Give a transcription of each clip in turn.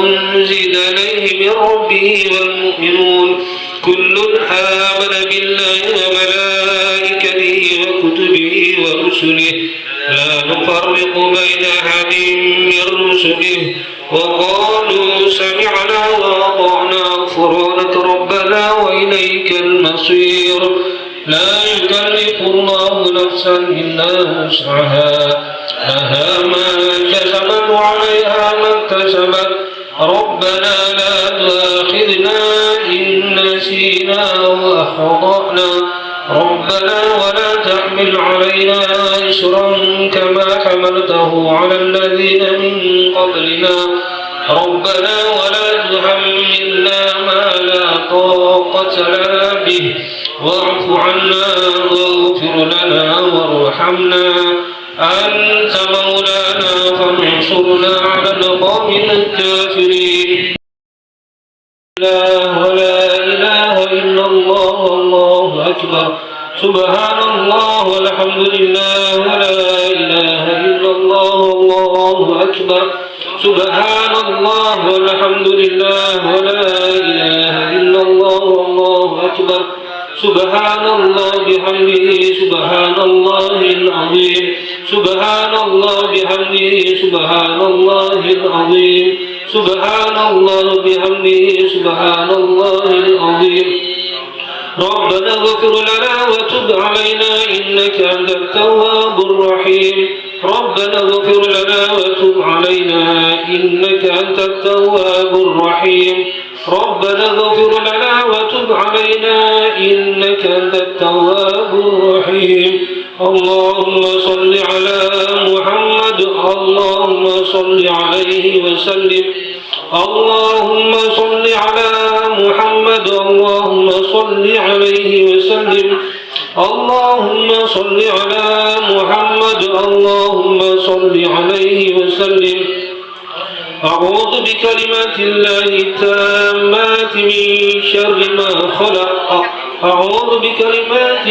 أنزل إليه من ربه والمؤمنون كل آمن بالله وملائكته وكتبه ورسله لا نفرق بين أحد من رسله وقالوا سمعنا وأطعنا غفرانك ربنا وإليك المصير لا يكلف الله نفسا إلا وسعها لها ما كسبت وعليها ما اكتسبت ربنا لا تؤاخذنا إن نسينا وأخطأنا ربنا ولا تحمل علينا إصرا كما حملته على الذين من قبلنا ربنا ولا تحملنا ما لا طاقة لنا به واعف عنا واغفر لنا وارحمنا أنت مولانا فانصرنا على القوم الكافرين ولا إله إلا الله والله أكبر سبحان الله والحمد لله ولا إله إلا الله والله أكبر سبحان الله والحمد لله ولا إله إلا الله والله أكبر سبحان الله بحمده سبحان الله العظيم سبحان الله بحمده سبحان الله العظيم سبحان الله بحمده سبحان الله العظيم ربنا اغفر لنا وتب علينا إنك أنت التواب الرحيم ربنا اغفر لنا وتب علينا إنك أنت التواب الرحيم ربنا اغفر لنا وتب علينا إنك أنت التواب الرحيم اللهم صل على محمد اللهم صل عليه وسلم اللهم صل على محمد اللهم صل عليه وسلم اللهم صل على محمد اللهم صل عليه وسلم أعوذ بكلمات الله التامات من شر ما خلق أعوذ بكلمات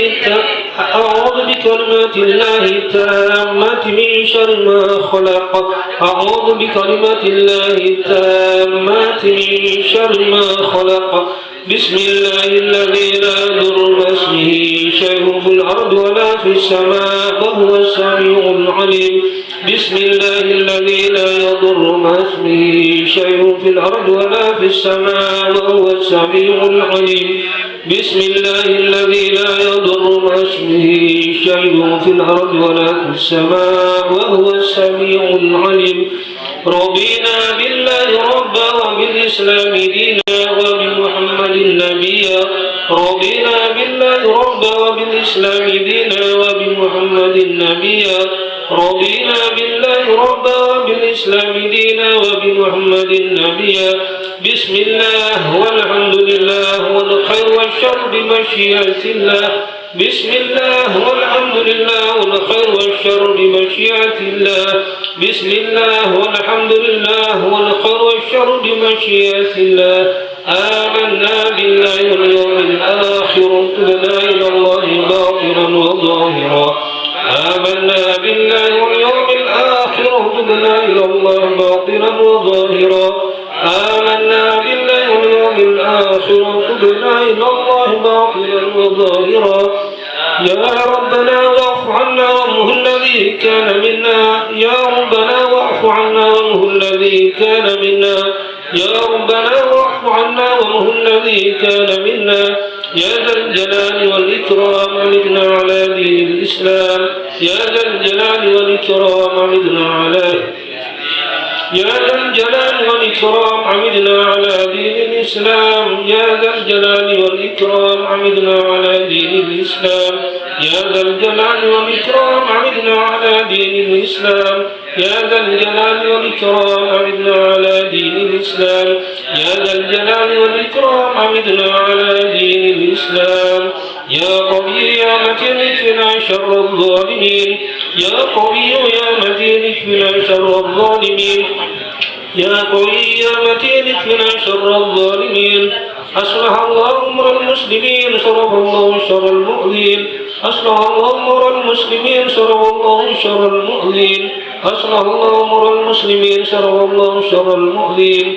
الله التامات من شر ما خلق أعوذ بكلمات الله التامات من شر ما خلق بسم الله الذي لا يضر مع اسمه شيء في الأرض ولا في السماء وهو السميع العليم بسم الله الذي لا يضر مع اسمه شيء في الأرض ولا في السماء وهو السميع العليم بسم الله الذي لا يضر مع اسمه شيء في الأرض ولا في السماء وهو السميع العليم رضينا بالله ربا وبالإسلام دينا وبمحمد نبيا رضينا بالله ربا وبالإسلام دينا وبمحمد نبيا رضينا بالله ربا وبالإسلام دينا وبمحمد نبيا بسم الله والحمد لله والخير والشر بمشيئة الله بسم الله والحمد لله والخير والشر بمشيئة الله بسم الله والحمد لله والخير والشر بمشيئة الله آمنا بالله واليوم الآخر تبنا إلى الله باطنا وظاهرا آمنا بالله واليوم الآخر تبنا إلى الله باطنا وظاهرا آمنا بالله واليوم الآخر تبنا إلى الله باطنا وظاهرا يا ربنا واعف عنا وامه الذي كان منا يا ربنا واعف عنا وامه الذي كان منا يا ربنا واعف عنا وامه الذي كان منا يا ذا الجلال والإكرام أمدنا على دين الإسلام يا ذا الجلال والإكرام أمدنا على يا ذا الجلال والإكرام عمدنا على دين الإسلام يا ذا الجلال والإكرام عمدنا على دين الإسلام يا ذا الجلال والإكرام عمدنا على دين الإسلام يا ذا الجلال والإكرام عمدنا على دين الإسلام يا ذا الجلال والإكرام عمدنا على دين الإسلام يا قوي يا متين اكفنا شر الظالمين يا قوي يا متين اكفنا شر الظالمين يا قوي يا متين اكفنا شر الظالمين أصلح الله أمر المسلمين صرف الله شر المؤذين أصلح الله أمر المسلمين صرف الله شر المؤذين أصلح الله أمر المسلمين صرف الله شر المؤذين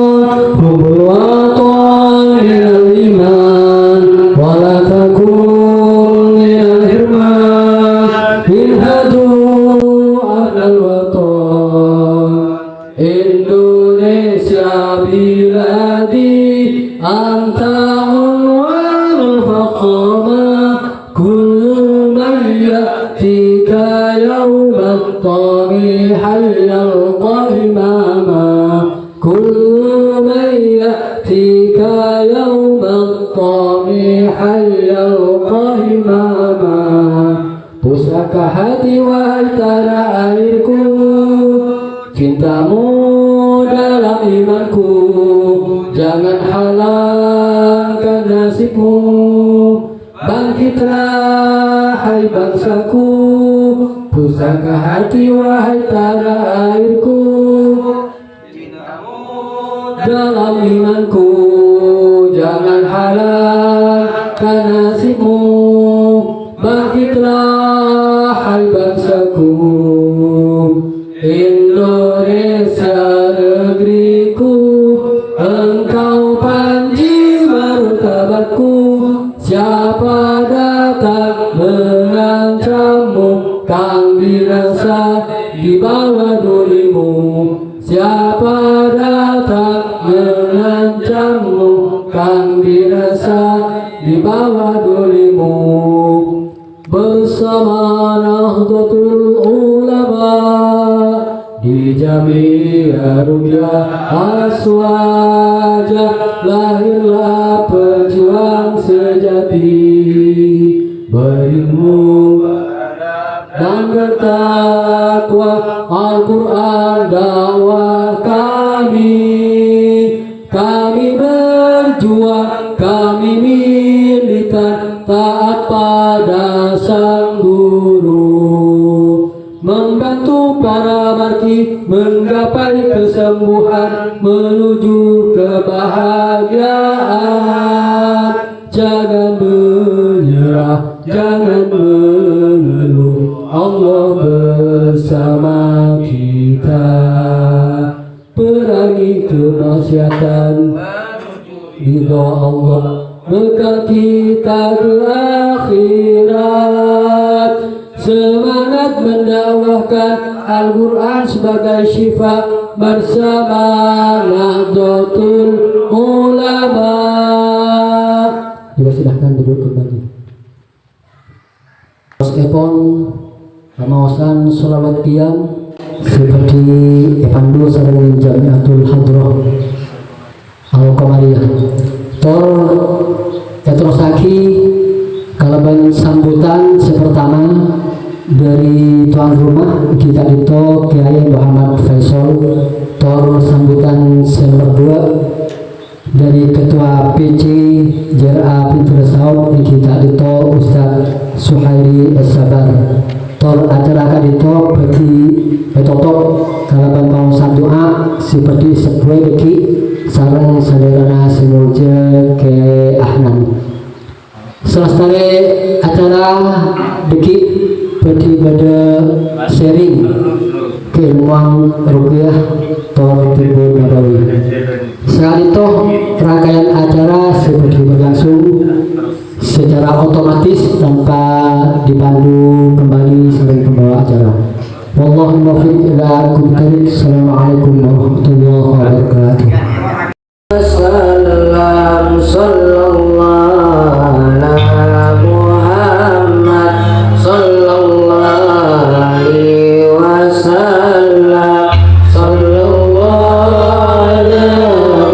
بلادي أنت عنوان الفخامة كل من يأتيك يوما طريحا يلقى إماما كل من يأتيك يوما طريحا يلقى إماما Pusaka hati wahai tanah airku, cintamu dalam imanku, jangan halangkan nasibmu. Bangkitlah hai bangsaku, pusaka hati wahai tanah airku, cintamu dalam imanku, jangan halangkan nasibmu. Bangkitlah hai bangsaku, Indonesia negeriku, engkau panji martabatku. Siapa datang mengancammu, kang binasa di bawah durimu. Siapa datang mengancammu, kang binasa di bawah durimu. Bersama Nahdlatul Ulama di Jami'ah Ruqyah Aswaja lahirlah pejuang sejati, berilmu dan bertakwa. Al-Quran dakwah kami berjuang, kami militan taat pada sang guru, membantu para marki menggapai kesembuhan menuju kebahagiaan. Jangan menyerah, jangan mengeluh, Allah bersama kita. Perangi kemaksiatan, ridha Allah bekal kita ke akhirat. Semangat mendakwahkan Al-Quran sebagai syifa bersama Nahdlatul Ulama. Silahkan duduk kembali. Epon pemawasan sholawat qiyam seperti Epandu sareng Jamiatul Hadroh Al-Qamariyah. Terosaki kalaban sambutan sepertama dari tuan rumah kita itu Kiai Muhammad Faisal. Sambutan nomor 2 dari Ketua PC JRA Pintu Resaut kita itu Ustaz Suhairi Sabar. Acara itu bagi petotok kalaban pausan doa seperti sebuah beki sarang saudara semulja ke Ahnan. Selesai acara beki bagi pada sharing keilmuan ruqyah Tor Timbul Nabawi. Saat itu rangkaian acara seperti berlangsung secara otomatis tanpa dipandu kembali sebagai pembawa acara. Wallahu muwaffiq ila aqwamit. Assalamualaikum warahmatullahi wabarakatuh. Salam sallallahu ala Muhammad sallallahu alaihi wasallam sallallahu ala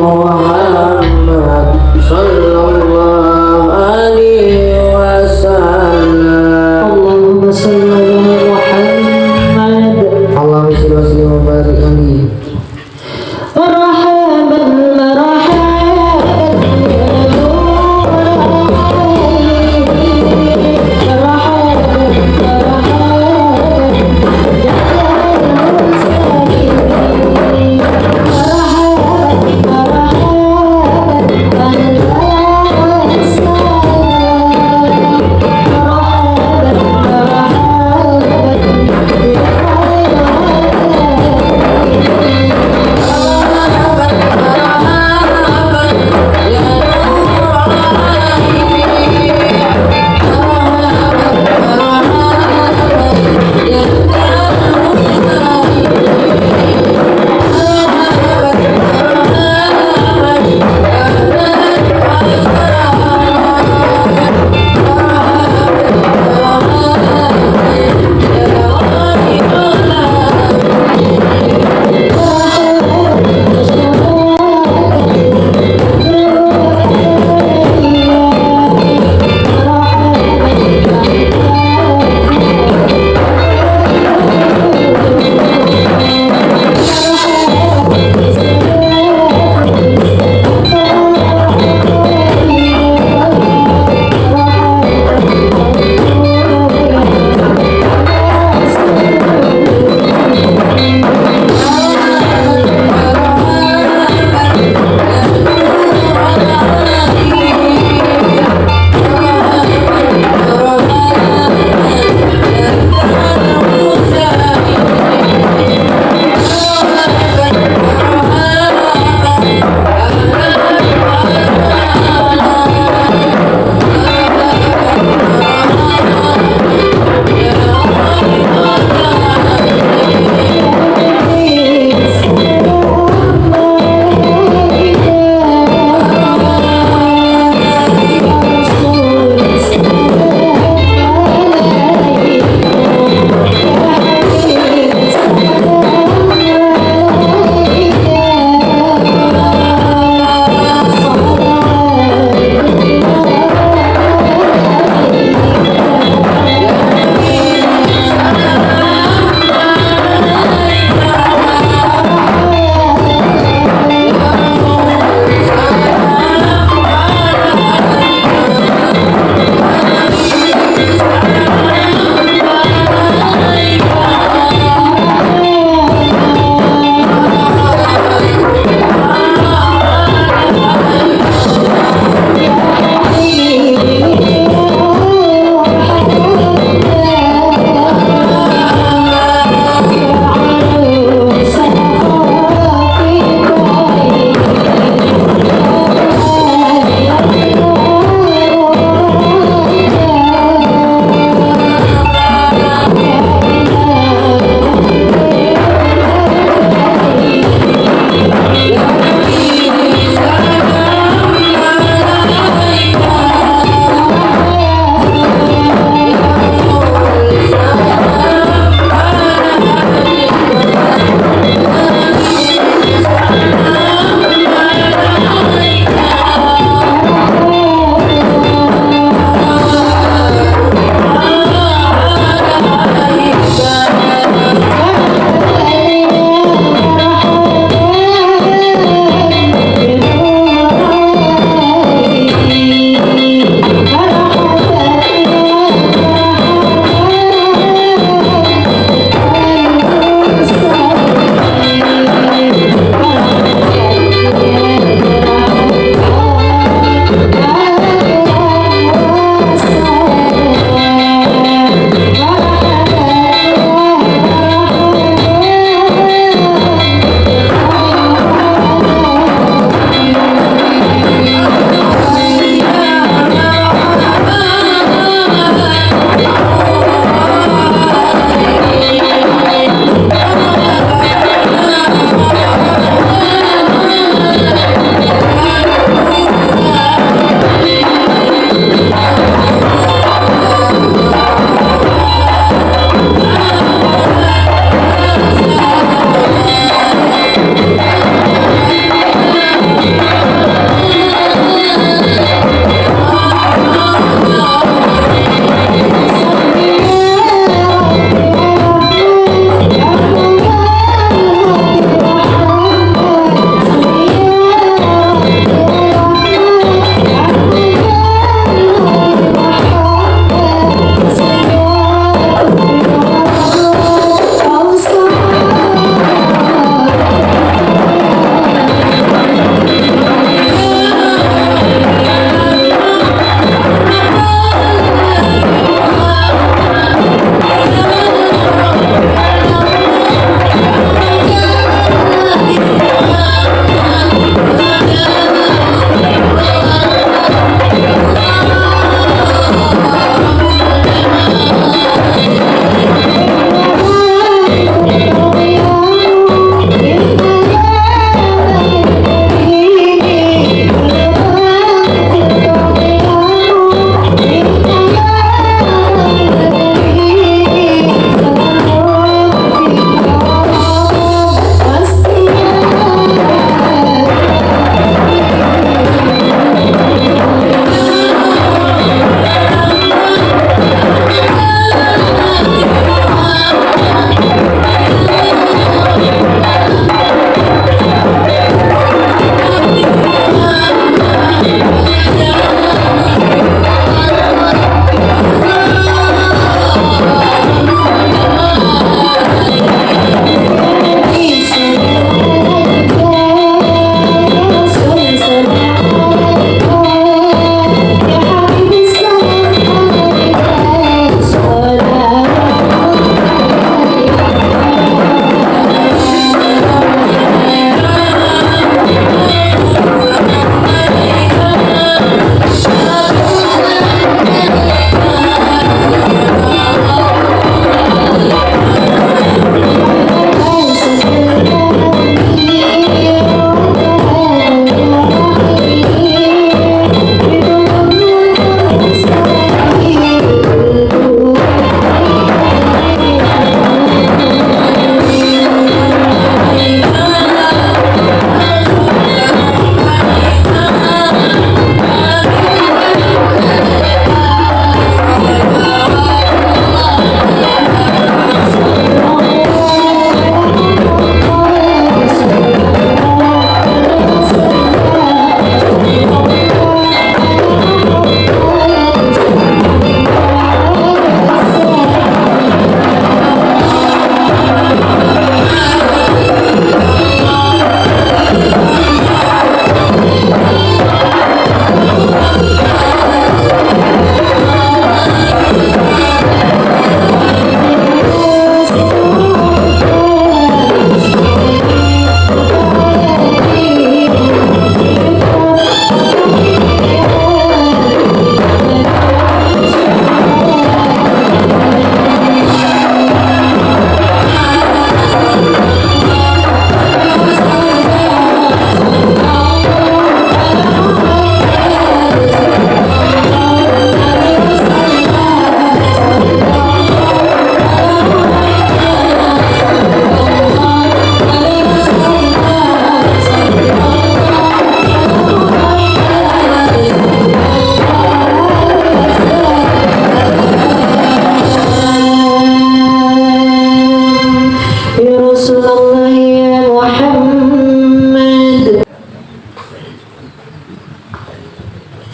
Muhammad sallallahu alaihi wasallam. Allahumma salli ala Muhammad Allahumma salli wa barik alaihi.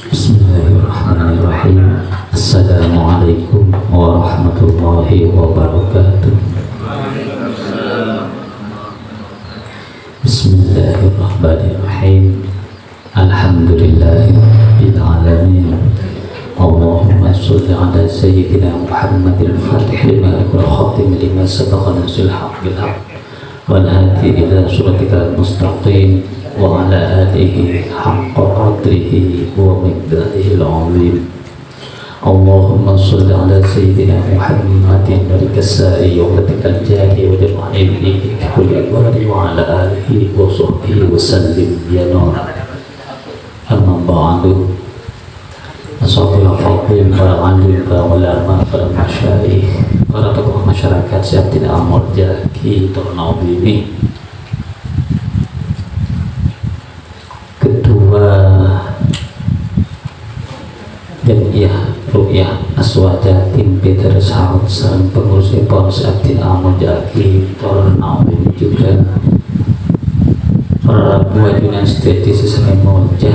Bismillahirrahmanirrahim. Assalamualaikum warahmatullahi wabarakatuh. Bismillahirrahmanirrahim. Alhamdulillahirabbil alamin. Allahumma shalli ala sayyidina Muhammadil fatih lima wal khatim lima sabaqa nasil haqq bil haqq wal hadi ila siratikal mustaqim wa ala alihi haqqa qadrihi wa miqdarihi al-azim. Allahumma shalli ala sayyidina Muhammadin wal kasai wa latikal jahi wa jama'ilihi kulli wali wa ala alihi wa sahbihi wa sallim ya nur. Amma ba'du. Assalamualaikum warahmatullahi wabarakatuh. Para ulama, para masyayikh, para tokoh masyarakat Syatin Al-Murja Tornawi ini, Ketua Jamiah Ru'yah Aswaja Tim Peter Saud dan pengurus Epon Syatin Al-Murja Tornawi juga para buah Yunan Steti Sesame Murja,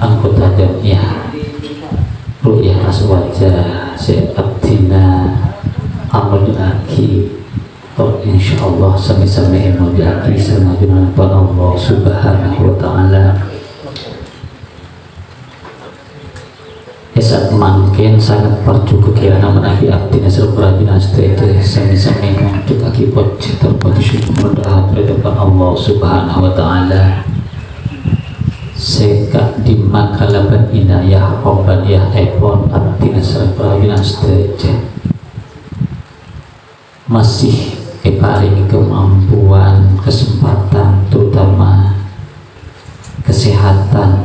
anggota Jamiah Ru'yah Aswaja Abdina Amal-Aki. Insyaallah sami-sami Amal-Aki semajunan Allah subhanahu wa ta'ala. Esat mangkin sangat parju kekirana menabi Abdina Serperajunan Stete sami-sami untuk akibat terpadu syukur dan berdepan Allah subhanahu wa ta'ala. Seka di makalaban inayah Rombaniyah Epon Abdina Serperajunan Stete masih paling kemampuan, kesempatan, terutama kesehatan,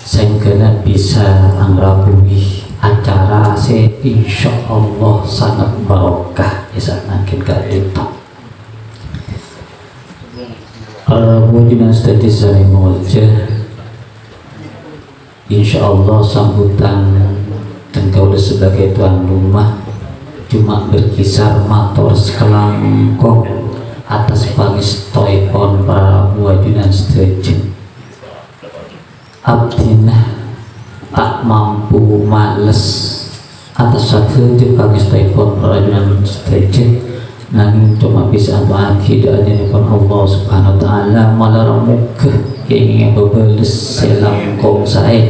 sehingga bisa angrabui acara insya Allah sangat barokah ya makin kadita. Wujudnya studi saya wajah, insya Allah sambutan tengkau sebagai tuan rumah cuma berkisar motor sekelangkong atas pangis toipon para wajunan studi. Abdina tak mampu males atas satu pangis toipon para wajunan studi, namun cuma bisa mengakhidahnya dengan Allah subhanahu wa ta'ala malarmuk ingin bebeles selangkong saya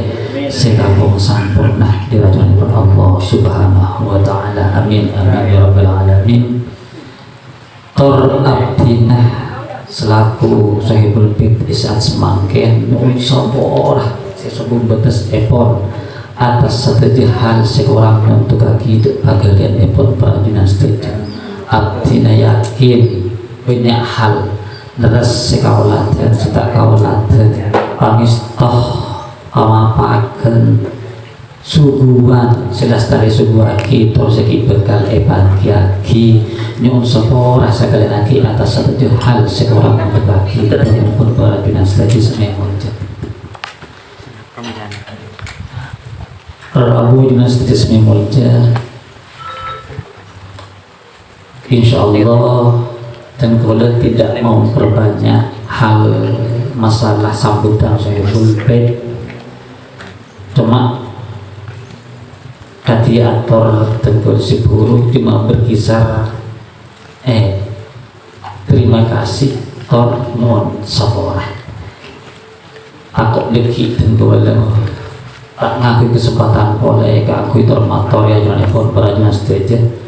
selangkong sampurna dirajani oleh Allah subhanahu wa ta'ala. Amin amin ya rabbal alamin. Tor Abdina selaku sahibul bid saat semangken nuhun saborah sesebut betes epon atas satu hal seorang untuk kaki pagalian epon perajunan studi. Abdina yakin banyak hal leres sekawalaten setak kawalaten pangistoh amapaken suguhan selastari suguhaki terus segi bekal epankiaki nyun sepo rasa kalian aki atas satu hal seorang berbagi dan pun perajunan studi semuanya Rabu Yunan studi semuanya. Insya Allah dan kalau tidak mau memperbanyak hal masalah sambutan saya pulpet, cuma kadiator tentu si buruh cuma berkisar terima kasih tor non sabora aku deki tentu tak ngaku kesempatan oleh aku motor ya jangan pun berajunan setuju.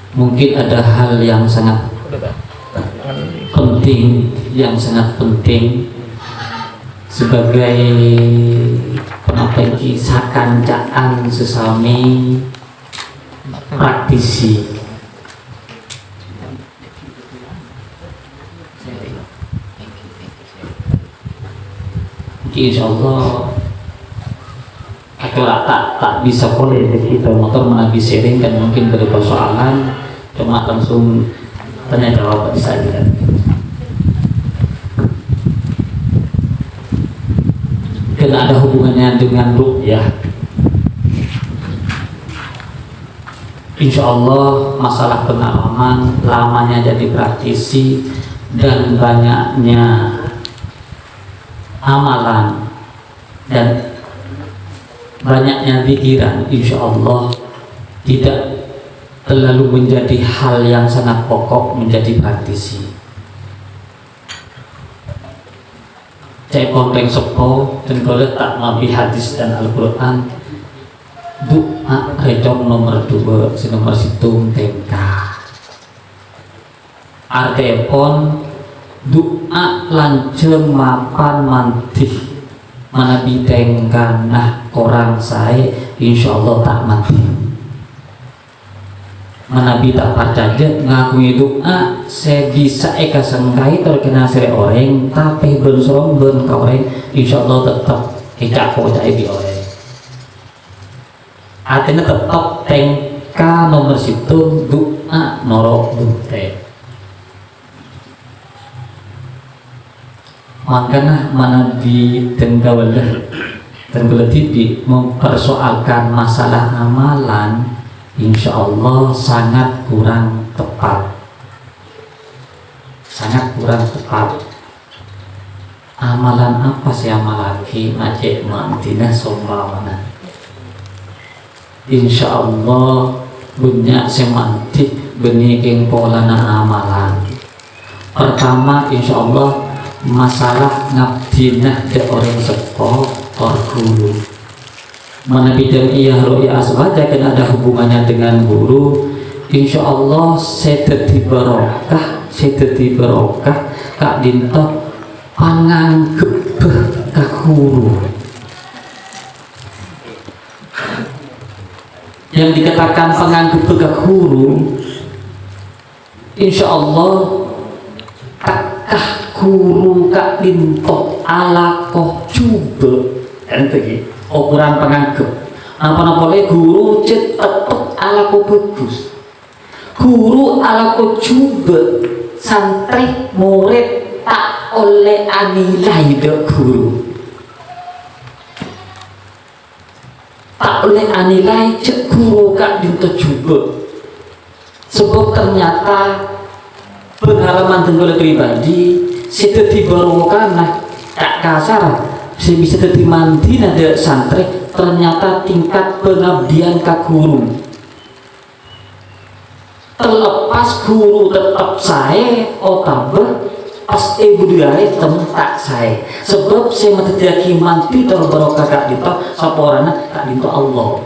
Mungkin ada hal yang sangat penting sebagai penopeng kisah kancaan sesami praktisi. Insya Allah aku tak bisa boleh kita motor menabi sharing dan mungkin dari persoalan cuma langsung tanya jawab saja. Karena ada hubungannya dengan ru'yah. Insya Allah masalah pengalaman lamanya jadi praktisi dan banyaknya amalan dan banyaknya pikiran, insya Allah tidak terlalu menjadi hal yang sangat pokok menjadi praktisi. Cek konteng sepo dan kalau tak nabi hadis dan Al-Quran doa recong nomor 2 nomor situng tengka artepon doa lanceng mapan mantih manabi tengka nah orang saya insya Allah tak mati manabi tak percaya ngakui doa saya bisa eka sengkai terkena sere orang tapi bersorong ben ka orang insya Allah tetap kita percaya di orang artinya tetap tengka nomor situ doa norok dute makanya manabi tenggawalah TV mempersoalkan masalah amalan insya Allah sangat kurang tepat, sangat kurang tepat. Amalan apa sih amalaki ngajak mantina sombawana? Insya Allah banyak semantik benih polana amalan. Pertama insya Allah masalah ngabdinah de orang sekolah guru. Mana bidang iya ru'ya aswaja kan ada hubungannya dengan guru insya Allah seteti barokah kak dinto panganggep ka guru yang dikatakan panganggep ka guru insya Allah kakah guru kak dinto alakoh coba kan begitu ukuran penganggap apa-apa guru tetap ala ko bagus guru ala ko coba santri murid tak oleh anilai dek guru tak oleh anilai cek guru kak dinto coba sebab ternyata pengalaman tenggola pribadi situ dibarokan tak kasar saya bisa jadi mandi nada santri ternyata tingkat pengabdian ke guru terlepas guru tetap saya tambah pas budaya tempat saya sebab saya menjadi mandi terbaru kakak dito saporana kak dito Allah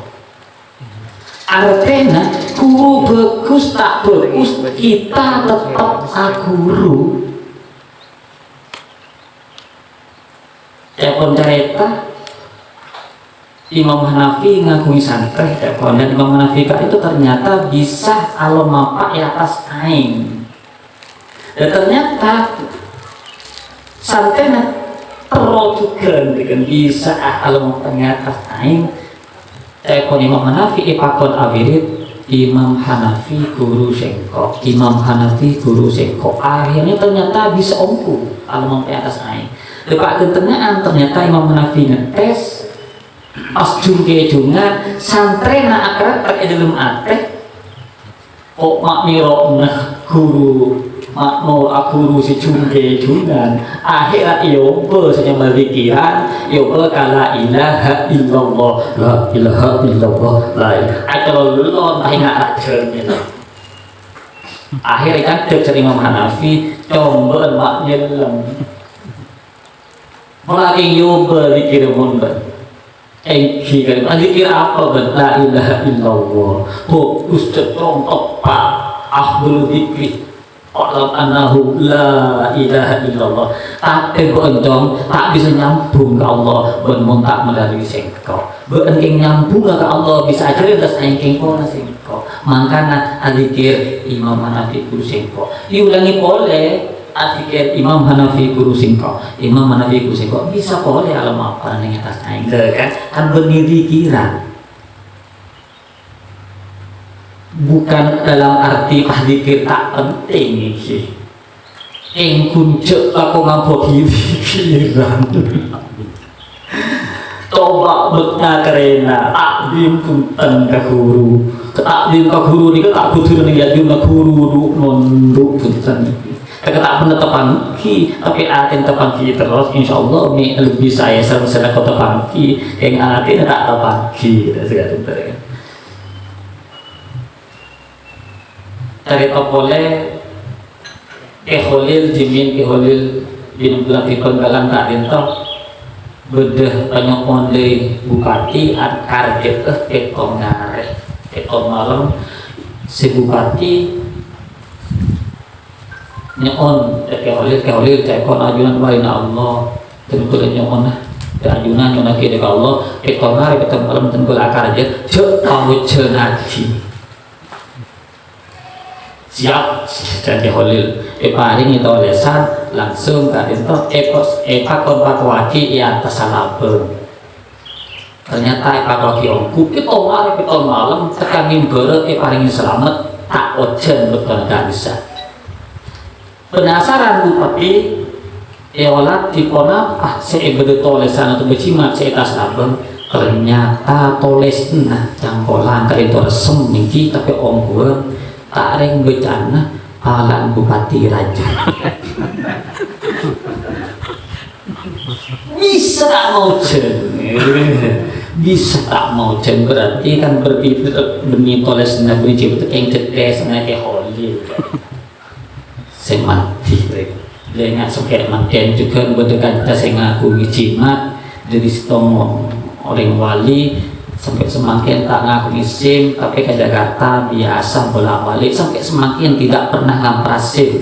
artinya guru bagus tak bagus kita tetap guru. Telepon cerita Imam Hanafi ngakui santri telepon dan Imam Hanafi itu ternyata bisa alam mapak di atas aing dan ternyata santri terlalu juga dengan bisa alam mapak di atas aing telepon Imam Hanafi ipakon awirid Imam Hanafi guru sengkok akhirnya ternyata bisa ompu alam mapak di atas aing lepak kentengaan ternyata Imam Hanafi ngetes pas jungke-jungan santri na akrab tak dalam ateh kok mak miro nah guru mak mau guru si jungke-jungan akhirat yoba saja melikiran yoba kala ilaha illallah la ilaha illallah la atau lulon tahinga ajarnya akhirnya kan cek Imam Hanafi coba mak nyelam mulai yoba dikira mundur kira dikira apa kan la ilaha illallah fokus cetrong pak ahlul dzikri qalam annahu la ilaha illallah tapi boncong tak bisa nyambung ke Allah ben tak melalui sengkau ben nyambung ke Allah bisa aja terus engking pona sengkau makanya adzikir Imam Hanafi guru sengkau diulangi boleh atikir Imam Hanafi guru singkok bisa boleh alam apa nih atas naik kan berpikiran bukan dalam arti ahdikir tak penting sih yang kunci aku ngampok pikiran coba betna karena takdim punten ke guru takdim ke guru ini tak butuh nih ya guru non punten tak pernah tepangki tapi atin tepangki terus insyaallah ini lebih saya sering kau tepangki yang atin tak tepangki segala kan cari topole keholil jimin keholil bin belakikon galang tak dintok bedah banyak onde bupati karjet ketong ngare ketong malam si bupati nyon keholil cekon ajunan wain Allah tentu nyon ajunan nyon ke Allah ketong ngare ketong malam tentu karjet cek kamu cenati siap jadi holil paling itu lesan langsung ke itu kon pakwaki ya tersalapeng ternyata pakwaki ongku kita malam tekanin bere paling selamat tak ojen betul gak bisa penasaran bupati olah dipona saya betul lesan atau bercimat saya tersalapeng ternyata toles nah jangkolan ke itu resem niki tapi ongku tak reng becana palan bupati raja bisa tak mau ceng bisa tak mau ceng berarti kan berpikir demi toles nak benci betul yang cetes nak holil saya mati dia ingat suka manten juga berdekat saya ngaku jimat jadi setong orang wali sampai semakin tak ngaku isim tapi ke Jakarta biasa bolak-balik sampai semakin tidak pernah ngamprasin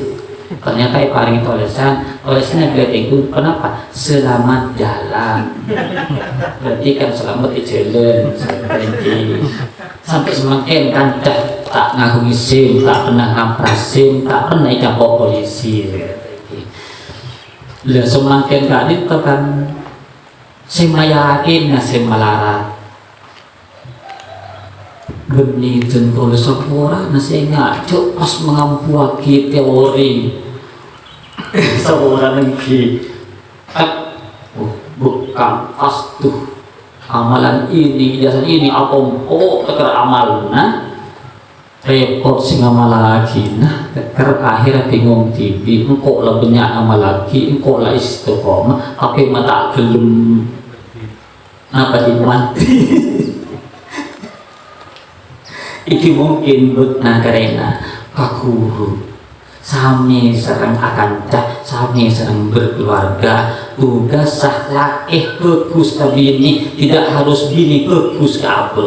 ternyata paling tolesannya biar itu kenapa selamat jalan berarti kan selamat di jalan sampai semakin kancah tak ngaku isim tak pernah ngamprasin tak pernah capok polisi lah semakin kadit kan saya yakin saya melarat benih dan kalau sepura nasi ngaco pas mengampuaki teori seorang lagi bukan pas tuh amalan ini jasa ini apa teker amalna repot sing amal lagi nah teker akhirnya bingung tibi engkau lah banyak amal lagi engkau lah istiqomah tapi mata gelem apa dimati iki mungkin butna karena kakuru sami serang akan cah sami serang berkeluarga tugas sah lakih bagus tapi ini tidak harus bini bagus ke apa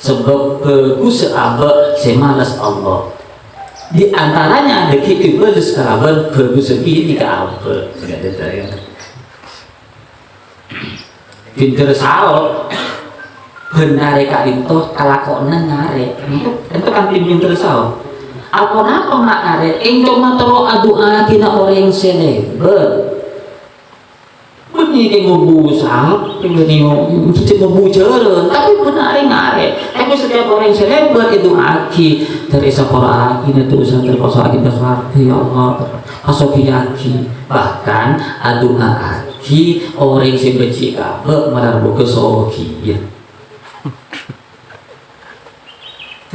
sebab bagus ke apa saya malas Allah di antaranya ada kita bagus ke apa bagus bini ke apa pinter salot benar kak itu kalau ngare itu kan tim pinter sao apa nak ngare cuma terlalu adu tina orang seleber bunyi ngobu sahab ini kita ngobu jalan tapi benar ngare tapi setiap orang seleber itu aki dari sekolah aki itu usaha terkosong aki berarti ya Allah asoki aki bahkan adu aki orang sebenci kabel menaruh kesoki ya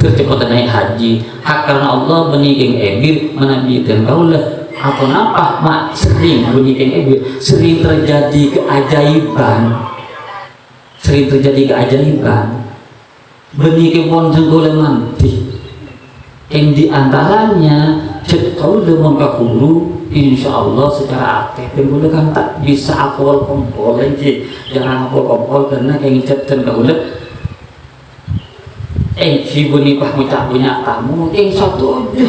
kecepatan naik haji hak karena Allah benigeng ebir menabikan kaulah apa napa mak sering benigeng ebir sering terjadi keajaiban benigeng pon jengkol manti yang diantaranya kau demon kakuru insyaallah secara aktif dan boleh kan tak bisa akal kompol lagi jangan akal kompol karena yang cetan kau si bunipah minta punya tamu yang satu aja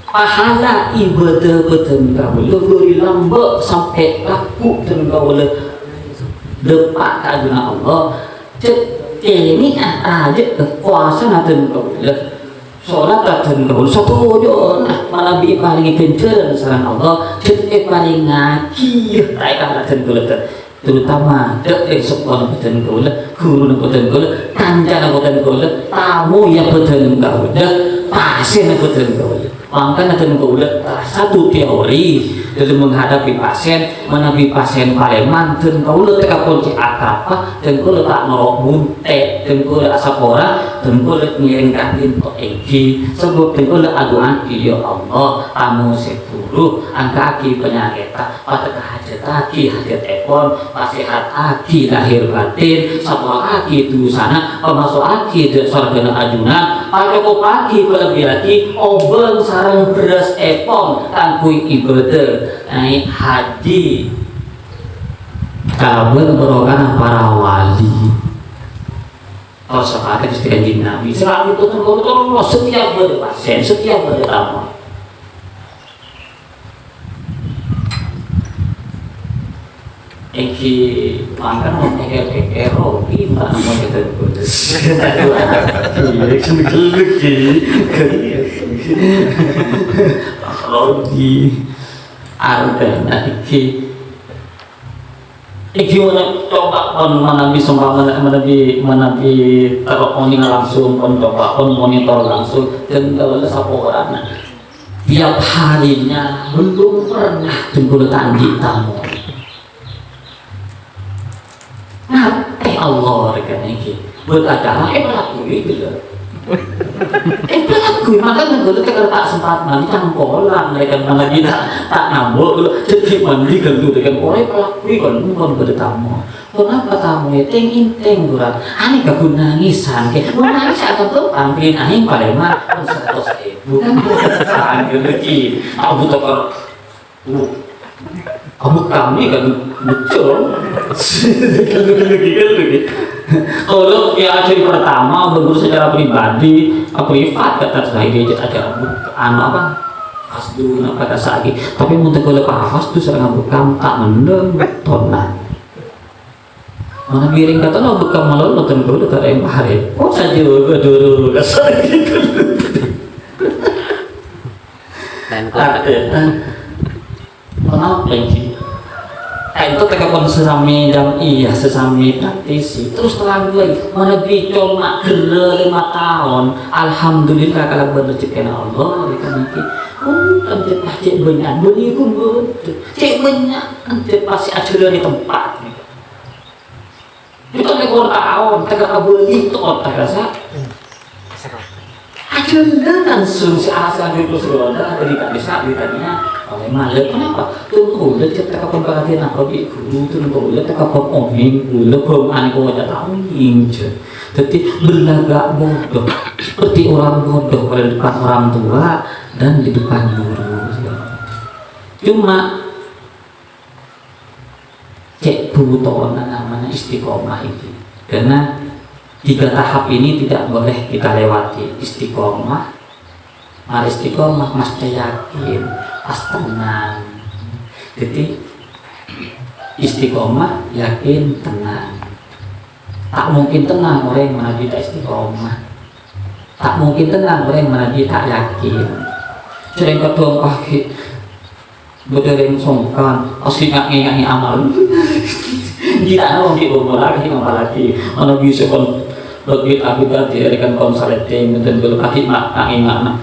pahala ibadah betul kau beri lambak sampai laku dan kau depak kaguna Allah ini aja puasa nanti kau sholat nanti kau satu aja malah bi paling kencang saran Allah paling ngaji tak nanti kau terutama sekolah betul kau guru betul kau kanjana betul kau tamu yang betul kau pasien betul kau makanya betul kau satu teori dalam menghadapi pasien menabi pasien Palembang dan kau letak kunci apa dan kau letak norok munte dan kau asap orang dan kau letak ngiringkan info egi sebab dan kau letak aduan ya Allah tamu sepuluh guru angka aki penyakit pada hajat aki hajat epon pasihat aki lahir batin sapal aki dusana pemasuk aki sarjana ajunan pacukup aki lebih lagi obeng sarang beras epon tangkui ibadah naik haji kabar berokan para wali. Oh, sepakat istilah Nabi. Selalu itu kan setiap pasien, setiap tamu. Eki makan mau keker rogi, mana mau kita putus. Rogi, ada nanti. Iki mana coba kon menabi teroponing langsung kon coba kon monitor langsung dan kalau saporan tiap harinya belum pernah jempol tanggi tamu. Nah, Allah rekan iki buat acara pelaku gitu loh. Pelaku makanya kalau kita tak sempat mandi cangkolan kan mana kita tak nambah jadi mandi kan tuh dengan orang pelaku kan bukan bertamu kenapa tamu itu inteng kurang aneh kabun nangisan kayak mau nangis atau tuh ambil aneh paling mah bukan kesalahan lagi aku butuh kamu kami kan betul lagi kalau ya acara pertama berburu secara pribadi privat kata saya dia ada apa kasdu apa kata lagi tapi untuk kalau pas tuh serang bekam tak mendem tonan mana piring kata lo bekam malu lo kan gue tak yang hari kok saja gue dulu kasar gitu kenapa sih itu tekapon sesami jam iya sesami praktisi terus terang lagi mana bicol mak gelo 5 tahun alhamdulillah kalau berrezeki Allah ikan iki anjir cek banyak beli pun cek banyak anjir pasti acara di tempat itu tekor tahun tegak beli itu otak rasa acara langsung si asal itu sudah dari tak bisa ditanya oleh malah kenapa tunggu udah cerita kapan perhatian apa bi guru tunggu udah kapan oming udah belum aneh kau ada tahu incer jadi berlagak bodoh seperti orang bodoh pada depan orang tua dan di depan guru cuma cek butuh namanya istiqomah ini karena 3 tahap ini tidak boleh kita lewati istiqomah mesti yakin pas tenang jadi istiqomah yakin tenang tak mungkin tenang orang yang mana tidak istiqomah tak mungkin tenang orang yang mana tak yakin sering ketemu pagi berdering songkan asli ngak-ngak amal tidak mau diumur lagi apalagi mana bisa kon lebih akibat dirikan konsulting dan belum kaki ngak-ngak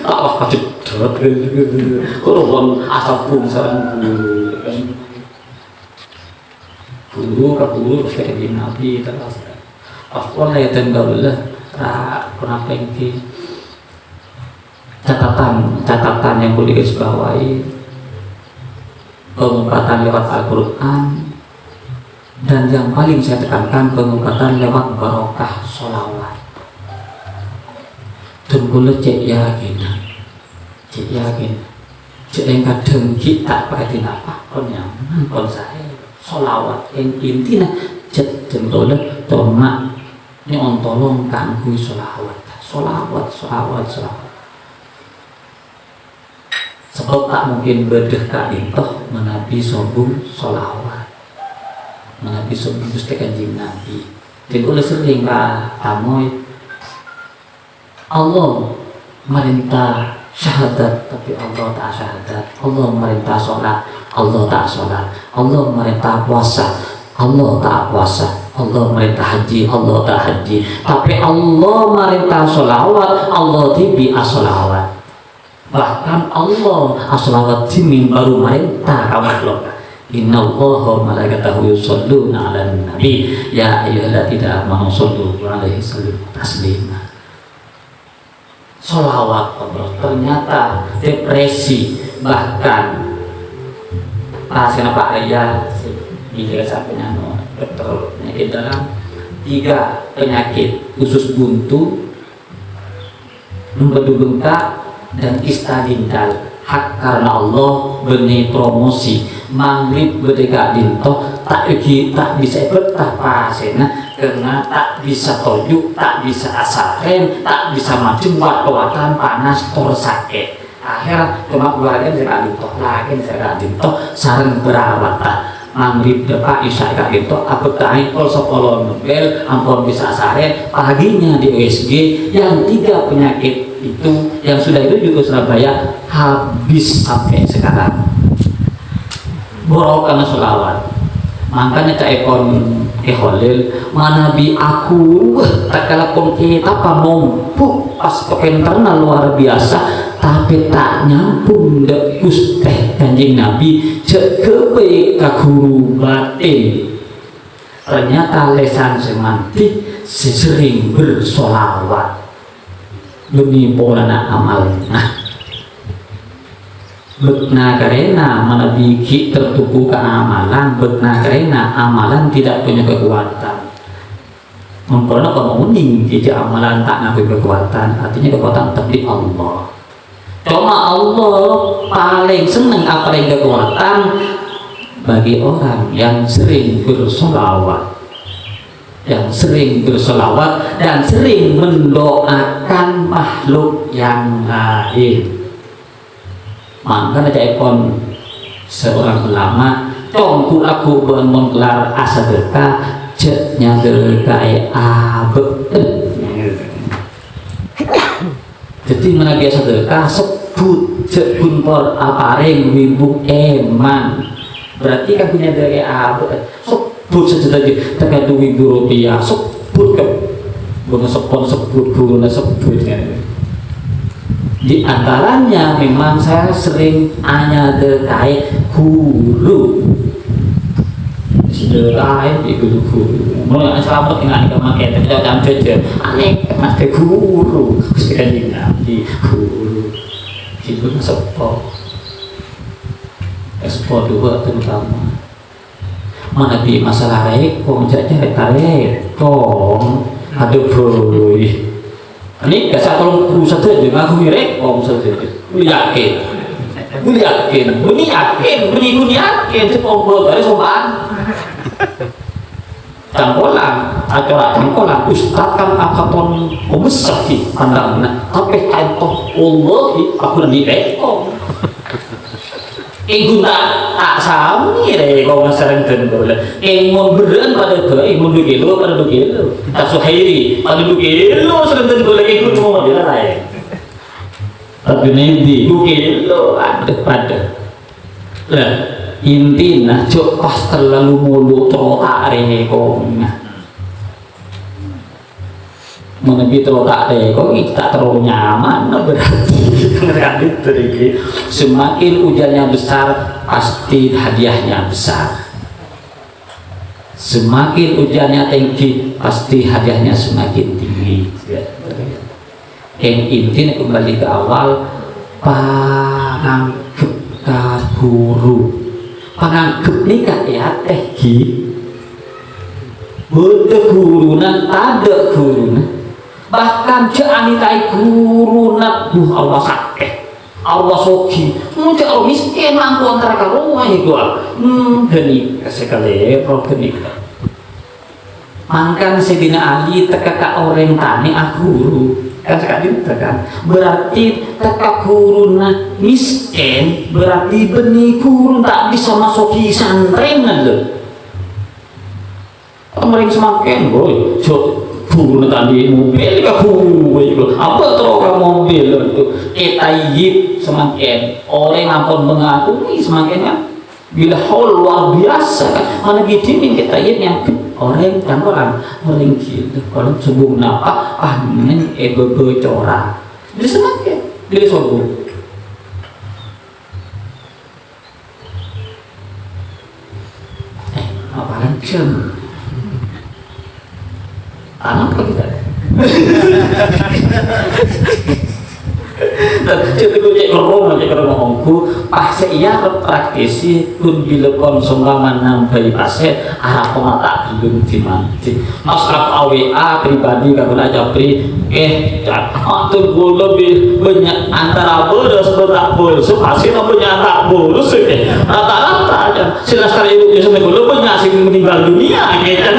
apa cedot korban asal pun sarang guru kayak nabi terus apa ya tenggelam kenapa ini catatan yang boleh digarisbawahi pengobatan lewat Al-Quran dan yang paling saya tekankan pengobatan lewat barokah sholawat. Tunggu cek yakin, cek yang kadang kita pakai apa kon nyaman kon saya sholawat yang intinya cek tunggu cuma ini ontolong kanggu sholawat sebab tak mungkin berdeka intoh menabi sobung sholawat menabi sobung Gusti Kanjeng Nabi tunggu sering tamoy Allah merintah syahadat tapi Allah tak syahadat Allah merintah sholat Allah tak sholat Allah merintah puasa Allah tak puasa Allah merintah haji Allah tak haji tapi Allah merintah sholawat Allah tibi asolawat bahkan Allah asolawat timin baru merintah kamu Inna Allah wa malaikatahu yusholluna ala nabi ya ayyuhalladzina amanu shollu alaihi wasallimu taslima sholawat Allah. Ternyata depresi, bahkan pasien Pak Ayah bila sampainya dokter penyakit dalam 3 penyakit usus buntu, empedu bengkak, dan istadintal. Hak karena Allah benih promosi maghrib berdeka dinto tak bisa betah pasena karena tak bisa tojuk, tak bisa asaren, tak bisa maju waktu panas tor sakit. Akhirnya cuma keluarga saya dinto lagi saya dinto sareng berawat maghrib depan isya kak dinto apa kain pol sepuluh nobel ampun bisa asaren paginya di USG yang 3 penyakit itu yang sudah itu juga Surabaya habis sampai sekarang. Borok karena sholawat. Makanya cak ekon Holil manabi aku tak kalapun kita mampu pas kepenterna luar biasa tapi tak nyambung dek Gusti Kanjeng Nabi cek kebe ka guru batin. Ternyata lesan semantik sesering bersolawat demi polana amal. Nah, bekna karena menabiki tertupu ke amalan, bekna karena amalan tidak punya kekuatan. Memperoleh kemuning jika amalan tak ngaku kekuatan, artinya kekuatan tapi Allah. Cuma Allah paling senang apa yang kekuatan bagi orang yang sering bersolawat, yang sering bersolawat dan sering mendoakan makhluk yang lain. Makanya ekon seorang ulama tongku aku menggelar asadeka ceknya gerkai abeken. Jadi mana biasa sedekah sebut cek punpor apareng wibuk eman. Berarti kan punya dari abeken sebut saja tadi 2.000 rupiah sebut ke bukan sebut guru sebut kan. Di antaranya memang saya sering hanya terkait guru terkait di guru mulai selamat dengan kemakai tapi jangan saja aneh mas guru sekian di guru itu ekspor dua terutama mana di masalah rekong cari tarik tong ada boy ini gak saya tolong guru saja dengan aku mirip om saja yakin ini yakin sepuluh dari sobat cangkolan acara cangkolan ustad kan akaton besar sih pandangnya tapi contoh Allah aku nanti rekong guna tak sami deh kalau sering tentu lah mau beren pada ke mau dukilo pada dukilo tak suhairi pada dukilo sering tentu lagi ikut mau dia lain tapi nanti dukilo ada pada lah intinya cok pas terlalu mulu trotak rekongnya menepi trotak rekong tak terlalu nyaman berarti semakin ujiannya besar pasti hadiahnya besar, semakin ujiannya tinggi pasti hadiahnya semakin tinggi. Yang intinya kembali ke awal panganggep kaburu panganggep nikah ya teh ki beda gurunan ada gurunan bahkan janitai guruna Allah sakit Allah soki muncul Allah miskin mampu antara kalau itu geni sekali geni mangkan Sayyidina Ali teka orang tani guru kan sekali kan berarti teka guruna miskin berarti benih guru tak bisa masuki santren loh kemarin semakin boy guru tadi mobil ke guru apa terus mobil itu ketayib semakin orang ampun mengakui semakin kan bila hal luar biasa kan mana gini ketayib yang orang campuran orang gitu orang sebung napa dengan bocoran jadi semakin dia sombong apa lancem anak kita Jadi gue cek ngomongku, pas iya praktisi pun bila konsumen nambahi pasien, arah pemata belum dimanti. Mas AWA pribadi kalau aja pri, atur gue lebih banyak antara boros berak boros, pasien punya tak boros rata-rata aja. Silas kali ibu sampai gue banyak sih meninggal dunia gitu.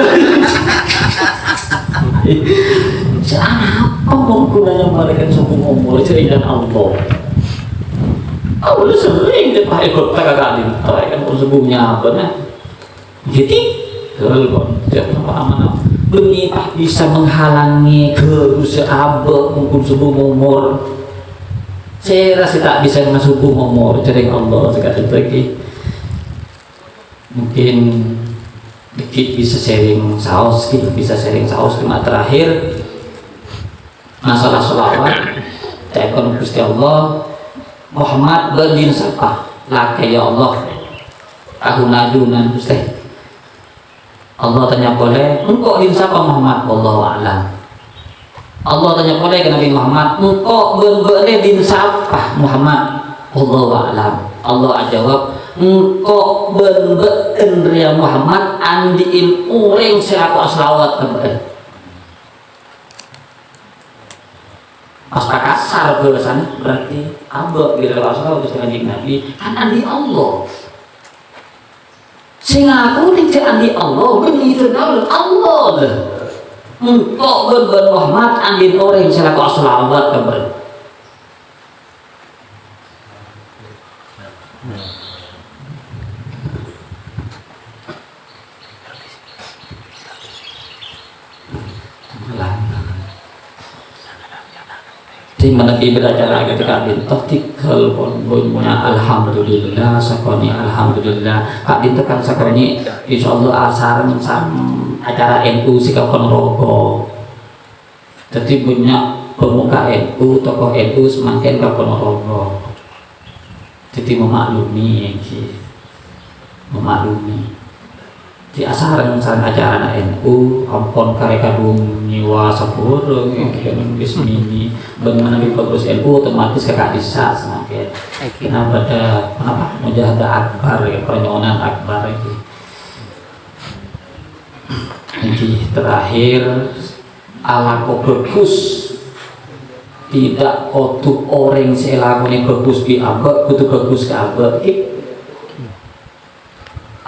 Apa gunanya mereka sombong ngomong cerita Allah? Aku sering kita ikut kakak dinta kan sebelumnya apa nih? Jadi kalau tidak apa-apa demi bisa menghalangi kerusakan abad mungkin sebelum umur. Saya rasa tak bisa masuk umur cerita Allah sekali lagi. Mungkin dikit bisa sharing saus, kita bisa sharing saus cuma terakhir. Masalah sholawat, tekan Gusti Allah Muhammad badin sapa laki ya Allah aku nadunan Gusti Allah tanya boleh engkau din sapa Muhammad wallahu a'lam. Allah tanya boleh ke Nabi Muhammad engkau boleh din sapa Muhammad wallahu a'lam. Allah jawab engkau berbeken ria Muhammad andiin uring selaku selawat kepada pas kasar balasan berarti abad bila Rasulullah terus dengan Nabi kan andi Allah sing aku tidak andi Allah begitu Allah lah engkau berben Muhammad andi orang selaku selawat kepada di mana belajar lagi ketika dintotikal punya alhamdulillah sakoni alhamdulillah kak dintekan sakoni insyaallah asar acara NU sikap Ponorogo jadi punya pemuka NU tokoh NU semakin ke Ponorogo jadi memaklumi di asaran acara NU ampun kareka nyiwa sepuluh bismini bagaimana bagus NU otomatis kakak bisa semakin kenapa mujahadah akbar ya perenyonan akbar ini terakhir ala bagus tidak kotuk orang selakunya bagus di abad kutu bagus ke abad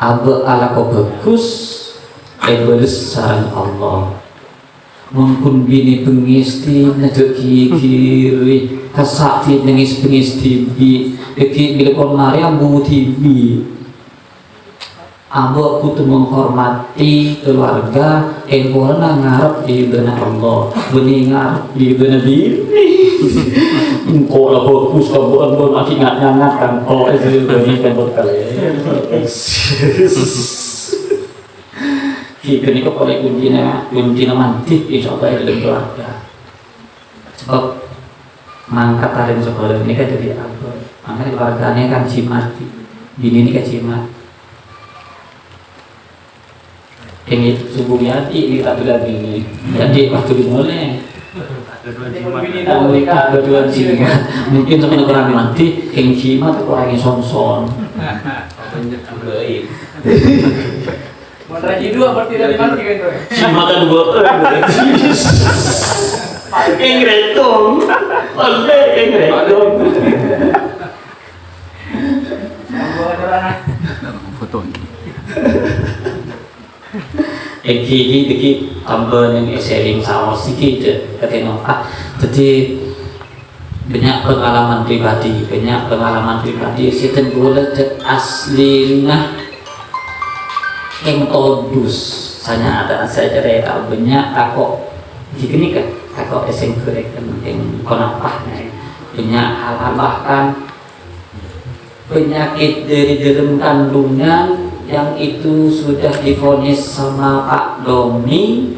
abad ala kau bagus ebelis saran Allah mungkin bini pengisti najak kiri kasati nangis pengisti deki bila kon Maria bu TV abad kutu menghormati keluarga boleh ngarep di benar Allah benih ngarep di benar diri engkau lah bagus kabuan masih ngat kan oh itu benih kan berkali kita ni kepada kuncinya mantik insyaallah dalam keluarga sebab mangkat hari sekolah ini kan jadi apa makanya keluarganya kan cimat bini ini kan cimat ini subuhnya ini tak ada bini jadi waktu dimulai dua cimat mungkin sama orang nanti yang cimat orangnya son Monraji dua berarti dari mana kan tuh? Makan dua engretong oleh engretong foto Eki tambah yang sharing sama sedikit ketika jadi banyak pengalaman pribadi sistem boleh aslinya yang todus saya cerita banyak takut gini kan takut SMK yang konapahnya banyak hal bahkan penyakit dari dalam kandungan yang itu sudah divonis sama Pak Domi